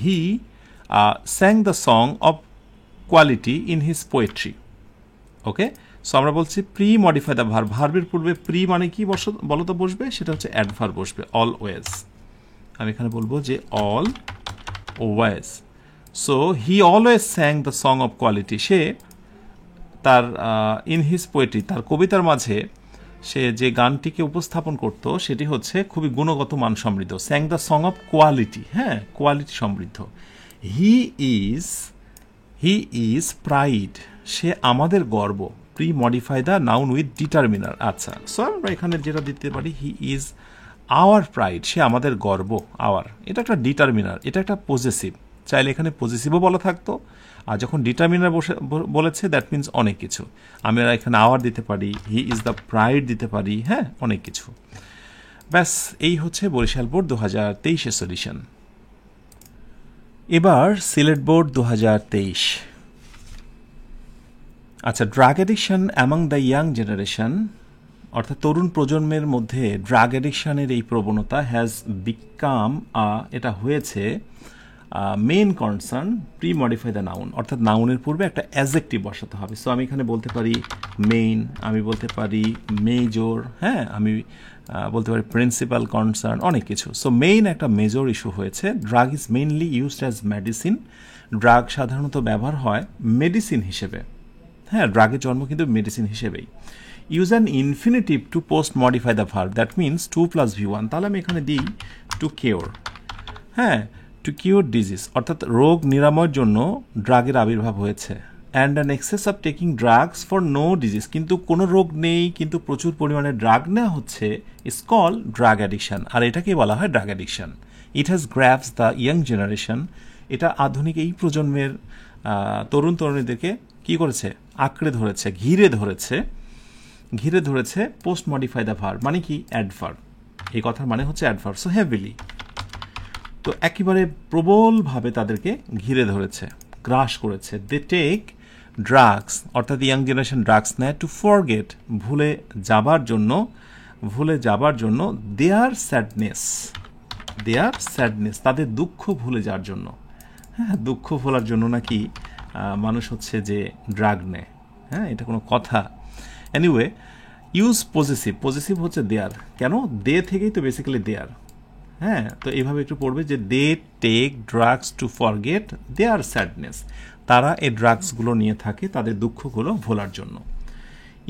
he sang the song of quality in his poetry. Okay, so আমরা বলছি প্রি মডিফাই দ্য ভার্ব, ভার্বের পূর্বে প্রি মানে কি বলতো বসবে, সেটা হচ্ছে অ্যাডভার্ব বসবে, অলওয়েজ। আমি এখানে বলবো যে always. So he always sang the song of quality, সে তার ইন হিজ পোয়েট্রি, তার কবিতার মাঝে সে যে গানটিকে উপস্থাপন করত সেটি হচ্ছে খুবই গুণগত মান সমৃদ্ধ। স্যাং দ্য সং অফ কোয়ালিটি, হ্যাঁ কোয়ালিটি সমৃদ্ধ। হি ইজ প্রাইড, সে আমাদের গর্ব। Pre modify the noun with determiner. আচ্ছা, সো আমরা এখানে যেটা দিতে পারি, হি ইজ আওয়ার প্রাইড, সে আমাদের গর্ব। আওয়ার এটা একটা ডিটারমিনার, এটা একটা পজেসিভ, চাইলে এখানে পজেসিভও বলা থাকতো। আর যখন ডিটারমিনার বলেছে দ্যাট মিনস অনেক কিছু। আমরা এখানে আওয়ার দিতে পারি, হি ইজ দ্য প্রাইড দিতে পারি, হ্যাঁ অনেক কিছু। ব্যাস, এই হচ্ছে বরিশাল বোর্ড 2023-এর সলিউশন। এবার সিলেট বোর্ড 2023। আচ্ছা, drug addiction among the young generation, অর্থাৎ তরুণ প্রজন্মের মধ্যে ড্রাগ অ্যাডিকশনের এই প্রবণতা হ্যাজ বিকাম, এটা হয়েছে main concern pre modify the noun, অর্থাৎ নাউনের পূর্বে একটা অ্যাডজেক্টিভ বসাতে হবে। সো আমি এখানে বলতে পারি মেইন, আমি বলতে পারি মেজর, হ্যাঁ আমি বলতে পারি প্রিন্সিপাল কনসার্ন, অনেক কিছু। সো মেইন একটা মেজর ইস্যু হয়েছে। Drug is mainly used as medicine, drug সাধারণত ব্যবহার হয় মেডিসিন হিসেবে, হ্যাঁ ড্রাগের জন্ম কিন্তু মেডিসিন হিসেবেই। Use an infinitive to post modify the verb, that means 2 + V1। তাহলে আমি এখানে দিই টু কিওর, হ্যাঁ টু কিওর ডিজিজ, অর্থাৎ রোগ নিরাময়ের জন্য ড্রাগের আবির্ভাব হয়েছে। And an excess of taking drugs for no disease, কিন্তু কোনো রোগ নেই কিন্তু প্রচুর পরিমাণে ড্রাগ নেওয়া হচ্ছে, ইজ কল ড্রাগ অ্যাডিকশন। আর এটাকে বলা হয় drug addiction. It has গ্র্যাবস the young generation, এটা আধুনিক এই প্রজন্মের তরুণ তরুণীদেরকে কি করেছে, আঁকড়ে ধরেছে, ঘিরে ধরেছে। পোস্ট মডিফাই দ্য ভার্ব মানে কি, অ্যাডভার্ব, এই কথার মানে হচ্ছে অ্যাডভার্ব। সো হেভিলি, তো একেবারে প্রবলভাবে তাদেরকে ঘিরে ধরেছে, গ্রাস করেছে। দে টেক ড্রাগস, অর্থাৎ ইয়াং জেনারেশন ড্রাগস নেয় টু ফরগেট, ভুলে যাবার জন্য দেয়ার স্যাডনেস, তাদের দুঃখ ভুলে যাওয়ার জন্য। হ্যাঁ, দুঃখ ভোলার জন্য নাকি মানুষ হচ্ছে যে ড্রাগ নেয়, হ্যাঁ এটা কোনো কথা। এনিওয়ে, ইউজ পজেসিভ হচ্ছে দেয়ার, কেন দে থেকেই তো বেসিক্যালি দেয়ার, হ্যাঁ তো এইভাবে একটু পড়বে যে they take drugs to forget their sadness, তারা এই ড্রাগসগুলো নিয়ে থাকে তাদের দুঃখগুলো ভোলার জন্য।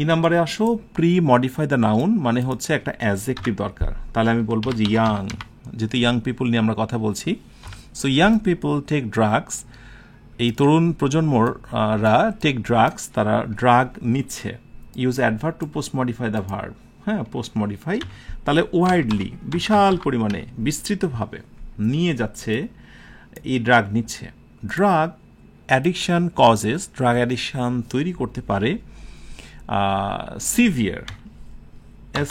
ই নাম্বারে আসো, প্রি মডিফাই দ্য নাউন মানে হচ্ছে একটা অ্যাডজেক্টিভ দরকার। তাহলে আমি বলবো যে ইয়াং, যেহেতু ইয়াং পিপল নিয়ে আমরা কথা বলছি, so young people take drugs, এই তরুণ প্রজন্মরা টেক ড্রাগস, তারা ড্রাগ নিচ্ছে। Use adverb to post modify the verb, হ্যাঁ পোস্ট মডিফাই, তাহলে ওয়াইডলি, বিশাল পরিমাণে বিস্তৃতভাবে নিয়ে যাচ্ছে, এই ড্রাগ নিচ্ছে। Drug addiction causes, drug addiction তৈরি করতে পারে সিভিয়ার,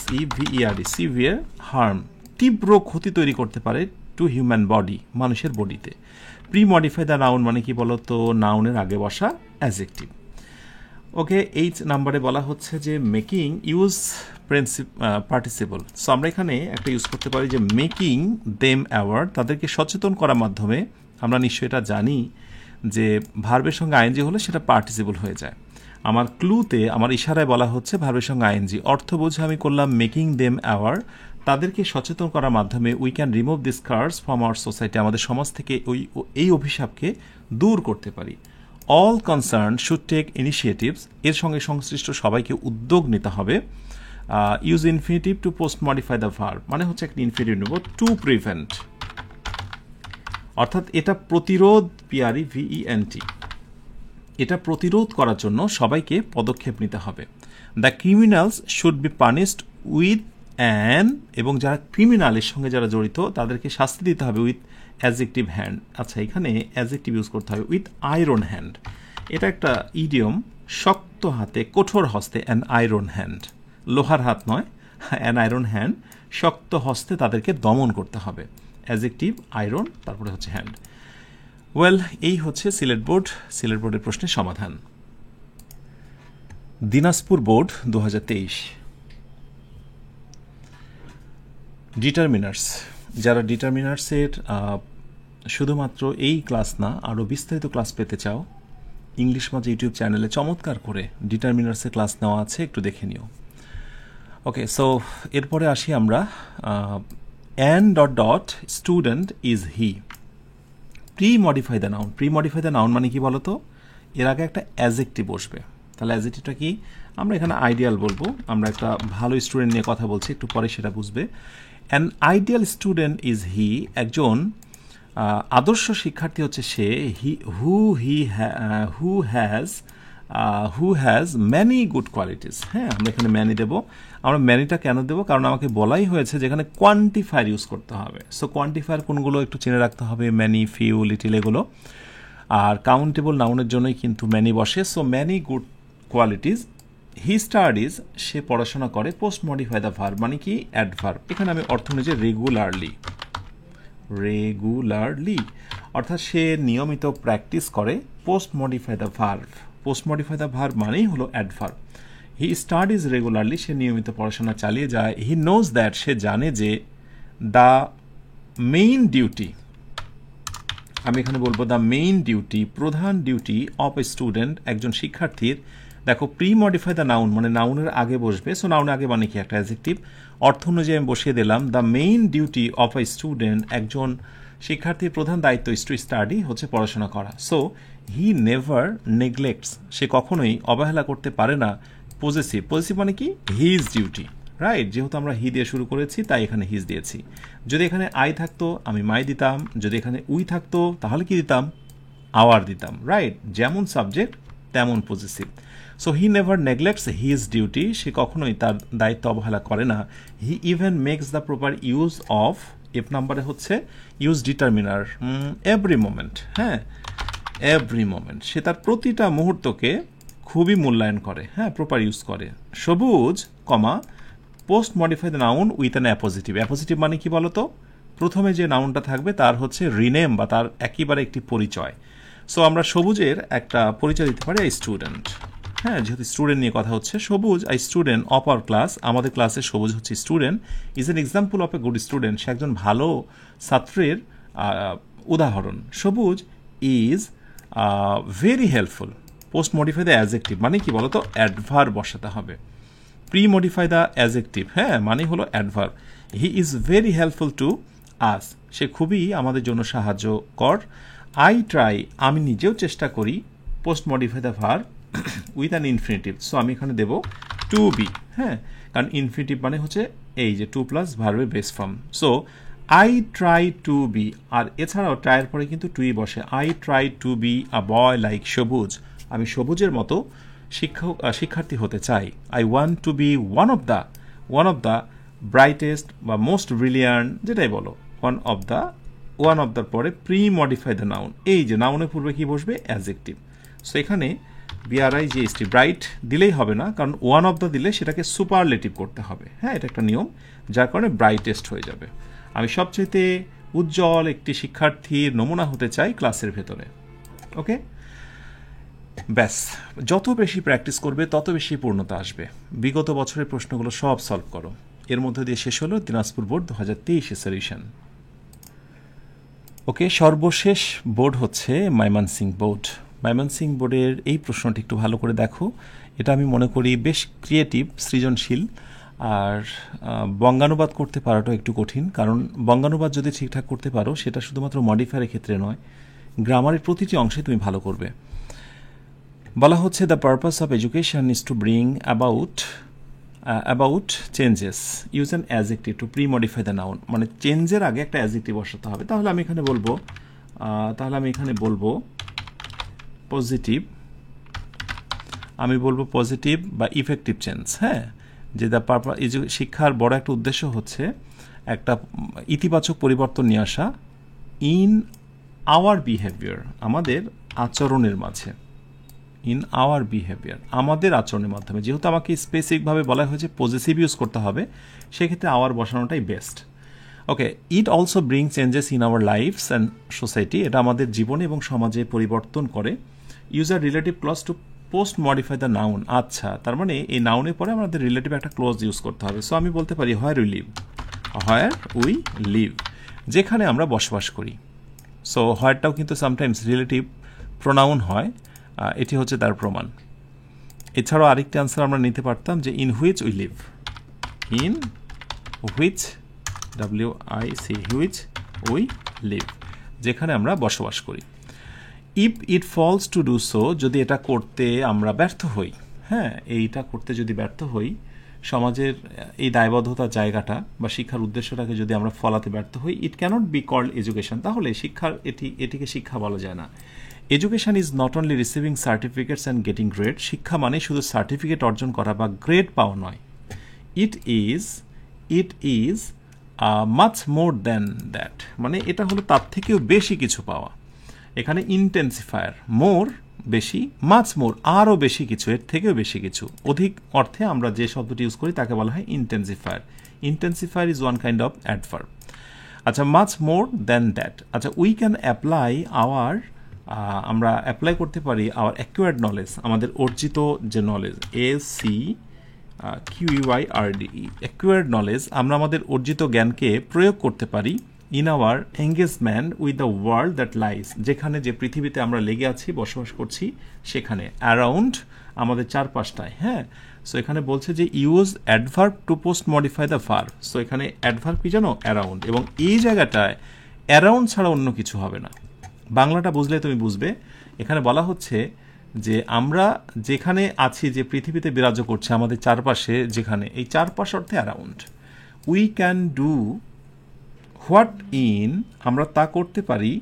SEVERD, সিভিয়ার হার্ম, তীব্র ক্ষতি তৈরি করতে পারে টু হিউম্যান বডি, মানুষের বডিতে। প্রি মডিফাই দ্য নাউন মানে কি বলো তো, নাউনের আগে বসা অ্যাডজেক্টিভ। ওকে, 8 নাম্বারে বলা হচ্ছে যে মেকিং ইউজ পার্টিসিপল। সো আমরা এখানে একটা ইউজ করতে পারি যে মেকিং দেম অ্যাওয়ার্ড, তাদেরকে সচেতন করার মাধ্যমে। আমরা নিশ্চয়ই এটা জানি যে ভার্বের সঙ্গে আইএনজি হলে সেটা পার্টিসিপল হয়ে যায়। আমার ক্লুতে, আমার ইশারায় বলা হচ্ছে ভার্বের সঙ্গে আইএনজি, অর্থ বুঝে আমি করলাম মেকিং দেম অ্যাওয়ার, তাদেরকে সচেতন করার মাধ্যমে we can remove this curse from our society, আমাদের সমাজ থেকে এই অভিশাপকে দূর করতে পারি। All concern should take initiatives, এর সঙ্গে সংশ্লিষ্ট সবাইকে উদ্যোগ নিতে হবে। Use infinitive to post modify the verb, মানে হচ্ছে একটা ইনফিনিটিভ নেব, টু প্রিভেন্ট, অর্থাৎ এটা প্রতিরোধ, PREVENT, এটা প্রতিরোধ করার জন্য সবাইকে পদক্ষেপ নিতে হবে। The criminals should be punished with an, এবং যারা ক্রিমিনালের সঙ্গে যারা জড়িত তাদেরকে শাস্তি দিতে হবে উইথ অ্যাডজেক্টিভ হ্যান্ড। আচ্ছা, এখানে অ্যাডজেক্টিভ ইউজ করতে হবে উইথ আয়রন হ্যান্ড, এটা একটা ইডিয়ম, শক্ত হাতে কঠোর হস্তে, অ্যান আয়রন হ্যান্ড, লোহার হাত নয়, অ্যান আয়রন হ্যান্ড, শক্ত হস্তে তাদেরকে দমন করতে হবে। অ্যাডজেক্টিভ আয়রন, তারপরে হচ্ছে হ্যান্ড। ওয়েল, এই হচ্ছে সিলেট বোর্ডের প্রশ্নের সমাধান। Dinajpur board 2023, determiners. যারা ডিটারমিনার্সের শুধুমাত্র এই ক্লাস না, আরও বিস্তারিত ক্লাস পেতে চাও, ইংলিশ মজা ইউটিউব চ্যানেলে চমৎকার করে ডিটারমিনার্সের ক্লাস নেওয়া আছে, একটু দেখে নিও। ওকে, সো এরপরে আসি আমরা। An dot dot student is he. Pre modify the noun, pre modify the noun মানে কি বলতো, এর আগে একটা অ্যাডজেক্টিভ বসবে। তাহলে অ্যাডজেক্টিভটা কি, আমরা এখানে আইডিয়াল বলবো, আমরা একটা ভালো স্টুডেন্ট নিয়ে কথা বলছি, একটু পরে সেটা বুঝবে। An ideal student is he, একজন আদর্শ শিক্ষার্থী হচ্ছে সে, who has many good qualities. হ্যাঁ, আমরা এখানে ম্যানি দেবো। আমরা ম্যানিটা কেন দেবো, কারণ আমাকে বলাই হয়েছে যেখানে কোয়ান্টিফায়ার ইউজ করতে হবে। সো কোয়ান্টিফায়ার কোনগুলো একটু চিনে রাখতে হবে, ম্যানি, ফিউ, লিটিল, এগুলো। আর কাউন্টেবল নাউনের জন্যই কিন্তু ম্যানি বসে। So many good qualities, he studies, সে পড়াশোনা করে, পোস্ট মডিফাই দ্য ভার্ব মানে কি, অ্যাডভার্ব। এখানে আমি অর্থ অনুযায়ী রেগুলারলি, অর্থাৎ সে নিয়মিত প্র্যাকটিস করে, post modify the verb. Post modify the verb মানেই হলো অ্যাডভার্ব। হি স্টাডিজ রেগুলারলি, সে নিয়মিত পড়াশোনা চালিয়ে যায়। হি নোজ দ্যাট, সে জানে যে, দ্য মেইন ডিউটি, আমি এখানে বলবো দ্য মেইন ডিউটি, প্রধান ডিউটি অফ এ স্টুডেন্ট, একজন শিক্ষার্থীর। দেখো, প্রি মডিফাই দ্য নাউন মানে নাউনের আগে বসবে। সো নাউনের আগে মানে কি, একটা অ্যাডজেক্টিভ। অর্থ অনুযায়ী আমি বসিয়ে দিলাম the main duty of a student, একজন শিক্ষার্থীর প্রধান দায়িত্ব ইজ টু স্টাডি, হচ্ছে পড়াশোনা করা। সো হি নেভার নেগলেক্টস, সে কখনোই অবহেলা করতে পারে না পজেসিভ মানে কি, হিজ ডিউটি, রাইট। যেহেতু আমরা হি দিয়ে শুরু করেছি তাই এখানে হিজ দিয়েছি। যদি এখানে আই থাকতো আমি মাই দিতাম, যদি এখানে উই থাকতো তাহলে কি দিতাম, আওয়ার দিতাম, রাইট। যেমন সাবজেক্ট তেমন possessive. So he never neglects his duty, সে কখনোই তার দায়িত্ব অবহেলা করে না। He even makes the proper use of, F নাম্বারে হচ্ছে ইউজ ডিটারমিনার, এভরি মোমেন্ট। হ্যাঁ, এভরি মোমেন্ট, সে তার প্রতিটা মুহূর্তকে খুবই মূল্যায়ন করে, হ্যাঁ, প্রপার ইউজ করে। সবুজ, comma, post modify the noun with an appositive. Appositive মানে কি বলতো, প্রথমে যে নাউনটা থাকবে তার হচ্ছে রিনেম বা তার একেবারে একটি পরিচয়। সো আমরা সবুজের একটা পরিচয় দিতে পারি, আই স্টুডেন্ট। হ্যাঁ, যেহেতু স্টুডেন্ট নিয়ে কথা হচ্ছে, Sabuj I student of our class, আমাদের ক্লাসে সবুজ হচ্ছে student, is an example of a good student, সে একজন ভালো ছাত্রের উদাহরণ। Sabuj is very helpful. Post modify the adjective মানে কি বলতো, অ্যাডভার্ব বসাতে হবে। প্রি মডিফাই দ্য অ্যাডজেক্টিভ, হ্যাঁ, মানে হলো adverb. He is very helpful to us, সে খুবই আমাদের জন্য সাহায্যকর। আই ট্রাই, আমি নিজেও চেষ্টা করি, post modify the verb with an infinitive. So আমি এখানে দেবো টু বি, হ্যাঁ, কারণ ইনফিনিটিভ মানে হচ্ছে এই যে টু প্লাস ভার্বের base form. So I try to be, আর এছাড়াও ট্রাইয়ের পরে কিন্তু টুই বসে। I try to be a boy like Sabuj, আমি সবুজের মতো শিক্ষার্থী হতে চাই। I want to be one of the brightest বা মোস্ট ব্রিলিয়ান্ট, যেটাই বলো, one of the one of the পরে প্রি মডিফাই দ্য নাউন, এই যে নাউনের পূর্বে কি বসবে, অ্যাডজেক্টিভ। সো এখানে BRIGST, ব্রাইট দিলেই হবে না, কারণ ওয়ান অফ দ্য দিলে সেটাকে সুপারলেটিভ করতে হবে। হ্যাঁ, এটা একটা নিয়ম, যার কারণে ব্রাইটেস্ট হয়ে যাবে। আমি সবচেয়ে উজ্জ্বল একটি শিক্ষার্থীর নমুনা হতে চাই ক্লাসের ভেতরে। ওকে, ব্যাস, যত বেশি প্র্যাকটিস করবে তত বেশি পূর্ণতা আসবে। বিগত বছরের প্রশ্নগুলো সব সলভ করো। এর মধ্যে দিয়ে শেষ হলো দিনাজপুর বোর্ড 2023 সলিউশন। ওকে, সর্বশেষ বোর্ড হচ্ছে ময়মনসিংহ বোর্ড। ময়মনসিংহ বোর্ডের এই প্রশ্নটি একটু ভালো করে দেখো। এটা আমি মনে করি বেশ ক্রিয়েটিভ, সৃজনশীল। আর বঙ্গানুবাদ করতে পারাটাও একটু কঠিন, কারণ বঙ্গানুবাদ যদি ঠিকঠাক করতে পারো সেটা শুধুমাত্র মডিফায়ারের ক্ষেত্রে নয়, গ্রামারের প্রতিটি অংশে তুমি ভালো করবে। বলা হচ্ছে the purpose of education is to bring about changes, use an adjective two pre modify the noun. মানে চেঞ্জের আগে একটা অ্যাডজেক্টিভ বসাতে হবে। তাহলে আমি এখানে বলবো পজিটিভ, পজিটিভ বা ইফেক্টিভ চেঞ্জ। হ্যাঁ, যে দ্য পারপাস, শিক্ষার বড় একটা উদ্দেশ্য হচ্ছে একটা ইতিবাচক পরিবর্তন নিয়ে আসা ইন আওয়ার বিহেভিয়ার, আমাদের আচরণের মাঝে। ইন আওয়ার বিহেভিয়ার, আমাদের আচরণের মাধ্যমে। যেহেতু আমাকে স্পেসিফিকভাবে বলা হয়েছে পজিটিভ ইউজ করতে হবে, সেক্ষেত্রে আওয়ার বসানোটাই best. Okay, it also bring changes in our lifes and society, এটা আমাদের জীবনে এবং সমাজে পরিবর্তন করে। User relative clause to post modify the noun. আচ্ছা, তার মানে এই নাউনের পরে আমাদের রিলেটিভ একটা ক্লোজ ইউজ করতে হবে। সো আমি বলতে পারি হোয়ার উই লিভ, যেখানে আমরা বসবাস করি। সো হোয়ারটাও কিন্তু সামটাইমস রিলেটিভ প্রোনাউন হয়, এটি হচ্ছে তার প্রমাণ। এছাড়াও আরেকটি আনসার আমরা নিতে পারতাম যে in which we live, in which which we live, যেখানে আমরা বসবাস করি। If it falls to do so, যদি এটা করতে আমরা ব্যর্থ হই, হ্যাঁ, এইটা করতে যদি ব্যর্থ হই, সমাজের এই দায়বদ্ধতার জায়গাটা বা শিক্ষার উদ্দেশ্যটাকে যদি আমরা ফলাতে ব্যর্থ হই, ইট ক্যানট বি কল্ড এডুকেশন, তাহলে এটিকে শিক্ষা বলা যায় না। Education is not only receiving certificates and getting grade, শিক্ষা মানে শুধু সার্টিফিকেট অর্জন করা বা গ্রেড পাওয়া নয়। It is much more than that, মানে এটা হলো তার থেকেও বেশি কিছু পাওয়া। এখানে ইন্টেন্সিফায়ার, মোর বেশি, মাচ মোর আরও বেশি কিছু, এর থেকেও বেশি কিছু। অধিক অর্থে আমরা যে শব্দটি ইউজ করি তাকে বলা হয় intensifier. Intensifier is one kind of adverb. আচ্ছা, মাচ মোর দ্যান দ্যাট। আচ্ছা, উই ক্যান অ্যাপ্লাই আমরা অ্যাপ্লাই করতে পারি আওয়ার অ্যাকুয়ার্ড নলেজ, আমাদের অর্জিত যে নলেজ, ACQUIRD, অ্যাকুয়ার্ড নলেজ, আমরা আমাদের অর্জিত জ্ঞানকে প্রয়োগ করতে পারি in our engagement with the world that lies, যেখানে যে পৃথিবীতে আমরা লেগে আছি, বসবাস করছি, সেখানে অ্যারাউন্ড, আমাদের চারপাশটায়। হ্যাঁ, সো এখানে বলছে যে use adverb to post modify the verb. So এখানে অ্যাডভার্ব কি জানো, অ্যারাউন্ড, এবং এই জায়গাটায় অ্যারাউন্ড ছাড়া অন্য কিছু হবে না। বাংলাটা বুঝলে তুমি বুঝবে। এখানে বলা হচ্ছে যে আমরা যেখানে আছি, যে পৃথিবীতে বিরাজ করছে আমাদের চারপাশে, যেখানে, এই চারপাশ অর্থে around. We can do what in, আমরা তা করতে পারি,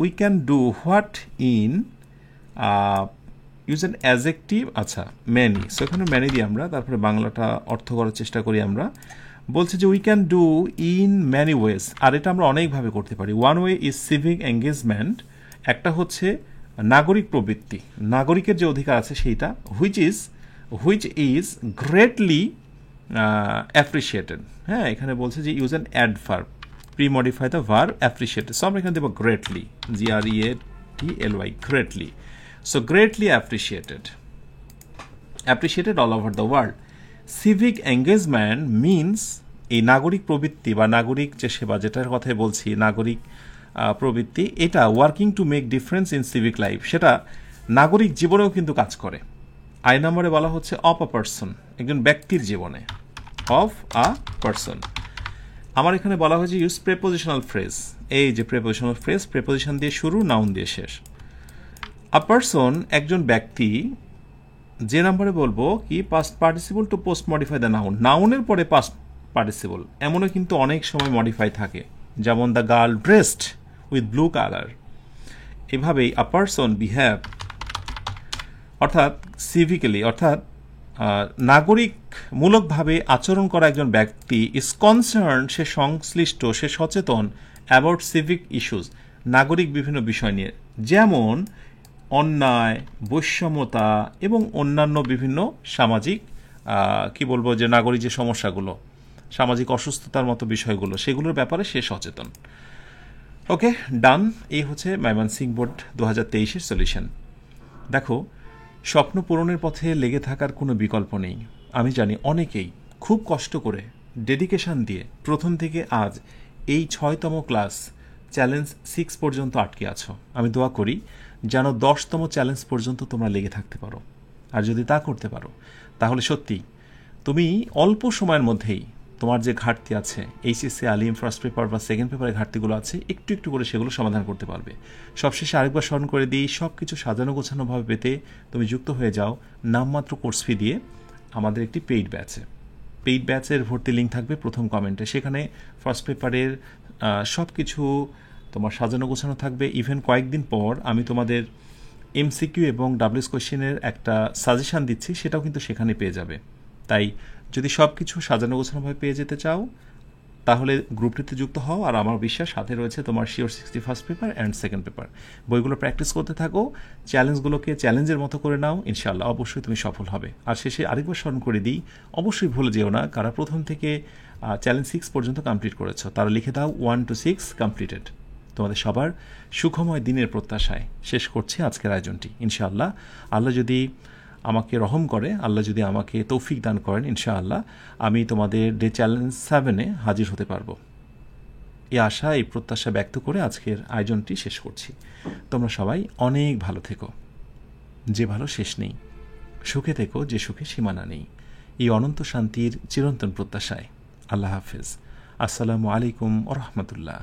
we can do what in, use an adjective. আচ্ছা, ম্যানি, সো এখানে ম্যানি দিয়ে আমরা তারপরে বাংলাটা অর্থ করার চেষ্টা করি। আমরা বলছে যে we can do in many ways, আর এটা আমরা অনেকভাবে করতে পারি। One way is civic engagement, একটা হচ্ছে নাগরিক প্রবৃত্তি, নাগরিকের যে অধিকার আছে সেইটা, হুইচ ইজ গ্রেটলি অ্যাপ্রিসিয়েটেড। হ্যাঁ, এখানে বলছে যে use an adverb pre modify the verb appreciated. So আমরা এখানে দেবো greatly, GREATLY, greatly. So greatly appreciated all over the world. Civic engagement means, এই নাগরিক প্রবৃত্তি বা নাগরিক যে সেবা, যেটার কথাই বলছি, নাগরিক প্রবৃত্তি, এটা working to make difference in civic life, সেটা নাগরিক জীবনেও কিন্তু কাজ করে। আই নম্বরে বলা হচ্ছে অফ আ পার্সন, একজন ব্যক্তির জীবনে, অফ আ পার্সন। আমার এখানে বলা হয়েছে ইউজ প্রেপোজিশনাল ফ্রেজ, এই যে প্রেপোজিশনাল ফ্রেজ, প্রেপোজিশন দিয়ে শুরু, নাউন দিয়ে শেষ। আ পার্সন, একজন ব্যক্তি, যে নাম্বারে বলবো কি past participle to post modify the noun, নাউনের পরে পাস্ট পার্টিসিপল, এমনও কিন্তু অনেক সময় মডিফাই থাকে, যেমন the girl dressed with blue colour. এভাবেই আ পার্সন বিহেভ, অর্থাৎ সিভিক্যালি, অর্থাৎ নাগরিকমূলকভাবে আচরণ করা একজন ব্যক্তি ইজ কনসার্ন, সে সংশ্লিষ্ট, সে সচেতন অ্যাবাউট সিভিক ইস্যুস, নাগরিক বিভিন্ন বিষয় নিয়ে, যেমন অন্যায়, বৈষম্যতা এবং অন্যান্য বিভিন্ন সামাজিক কি বলবো যে নাগরিক যে সমস্যাগুলো, সামাজিক অসুস্থতার মতো বিষয়গুলো, সেগুলোর ব্যাপারে সে সচেতন। ওকে, ডান। এই হচ্ছে ময়মনসিংহ বোর্ড 2023-এর সলিউশন। দেখো, স্বপ্ন পূরণের পথে লেগে থাকার কোনো বিকল্প নেই। আমি জানি অনেকেই খুব কষ্ট করে, ডেডিকেশন দিয়ে প্রথম থেকে আজ এই 6তম ক্লাস চ্যালেঞ্জ 6 পর্যন্ত আটকে আছো। আমি দোয়া করি যেন 10তম চ্যালেঞ্জ পর্যন্ত তোমরা লেগে থাকতে পারো। আর যদি তা করতে পারো তাহলে সত্যি তুমি অল্প সময়ের মধ্যেই তোমার যে ঘাটতি আছে, এইচএসসি, আলিম, ফার্স্ট পেপার বা সেকেন্ড পেপারের ঘাটতিগুলো আছে, একটু একটু করে সেগুলো সমাধান করতে পারবে। সবশেষে আরেকবার স্মরণ করে দিই, সব কিছু সাজানো গোছানোভাবে পেতে তুমি যুক্ত হয়ে যাও নামমাত্র কোর্স ফি দিয়ে আমাদের একটি পেইড ব্যাচে। পেইড ব্যাচের ভর্তি লিঙ্ক থাকবে প্রথম কমেন্টে। সেখানে ফার্স্ট পেপারের সব কিছু তোমার সাজানো গোছানো থাকবে। ইভেন কয়েকদিন পর আমি তোমাদের এমসিকিউ এবং ডাব্লিউএস কোয়েশ্চেনের একটা সাজেশান দিচ্ছি, সেটাও কিন্তু সেখানে পেয়ে যাবে। তাই যদি সব কিছু সাজানো গোছানোভাবে পেয়ে যেতে চাও তাহলে গ্রুপটিতে যুক্ত হও। আর আমার বিশ্বাস সাথে রয়েছে তোমার sure 60 first paper and second paper. বইগুলো প্র্যাকটিস করতে থাকো, চ্যালেঞ্জগুলোকে চ্যালেঞ্জের মতো করে নাও, ইনশাআল্লাহ অবশ্যই তুমি সফল হবে। আর শেষে আরেকবার স্মরণ করে দিই, অবশ্যই ভুলে যেও না, কারা প্রথম থেকে চ্যালেঞ্জ 6 পর্যন্ত কমপ্লিট করেছো তারা লিখে দাও 1 to 6 কমপ্লিটেড। তোমাদের সবার সুখময় দিনের প্রত্যাশায় শেষ করছি আজকের আয়োজনটি। ইনশাআল্লাহ আল্লাহ যদি আমাকে রহম করে, আল্লাহ যদি আমাকে তৌফিক দান করেন, ইনশাআল্লাহ আমি তোমাদের ডে চ্যালেঞ্জ 7-এ হাজির হতে পারবো। এই আশা, এই প্রত্যাশা ব্যক্ত করে আজকের আয়োজনটি শেষ করছি। তোমরা সবাই অনেক ভালো থেকো, যে ভালো শেষ নেই। সুখে থেকো, যে সুখে সীমানা নেই। এই অনন্ত শান্তির চিরন্তন প্রত্যাশায় আল্লাহ হাফেজ। আসসালামু আলাইকুম ওয়া রাহমাতুল্লাহ।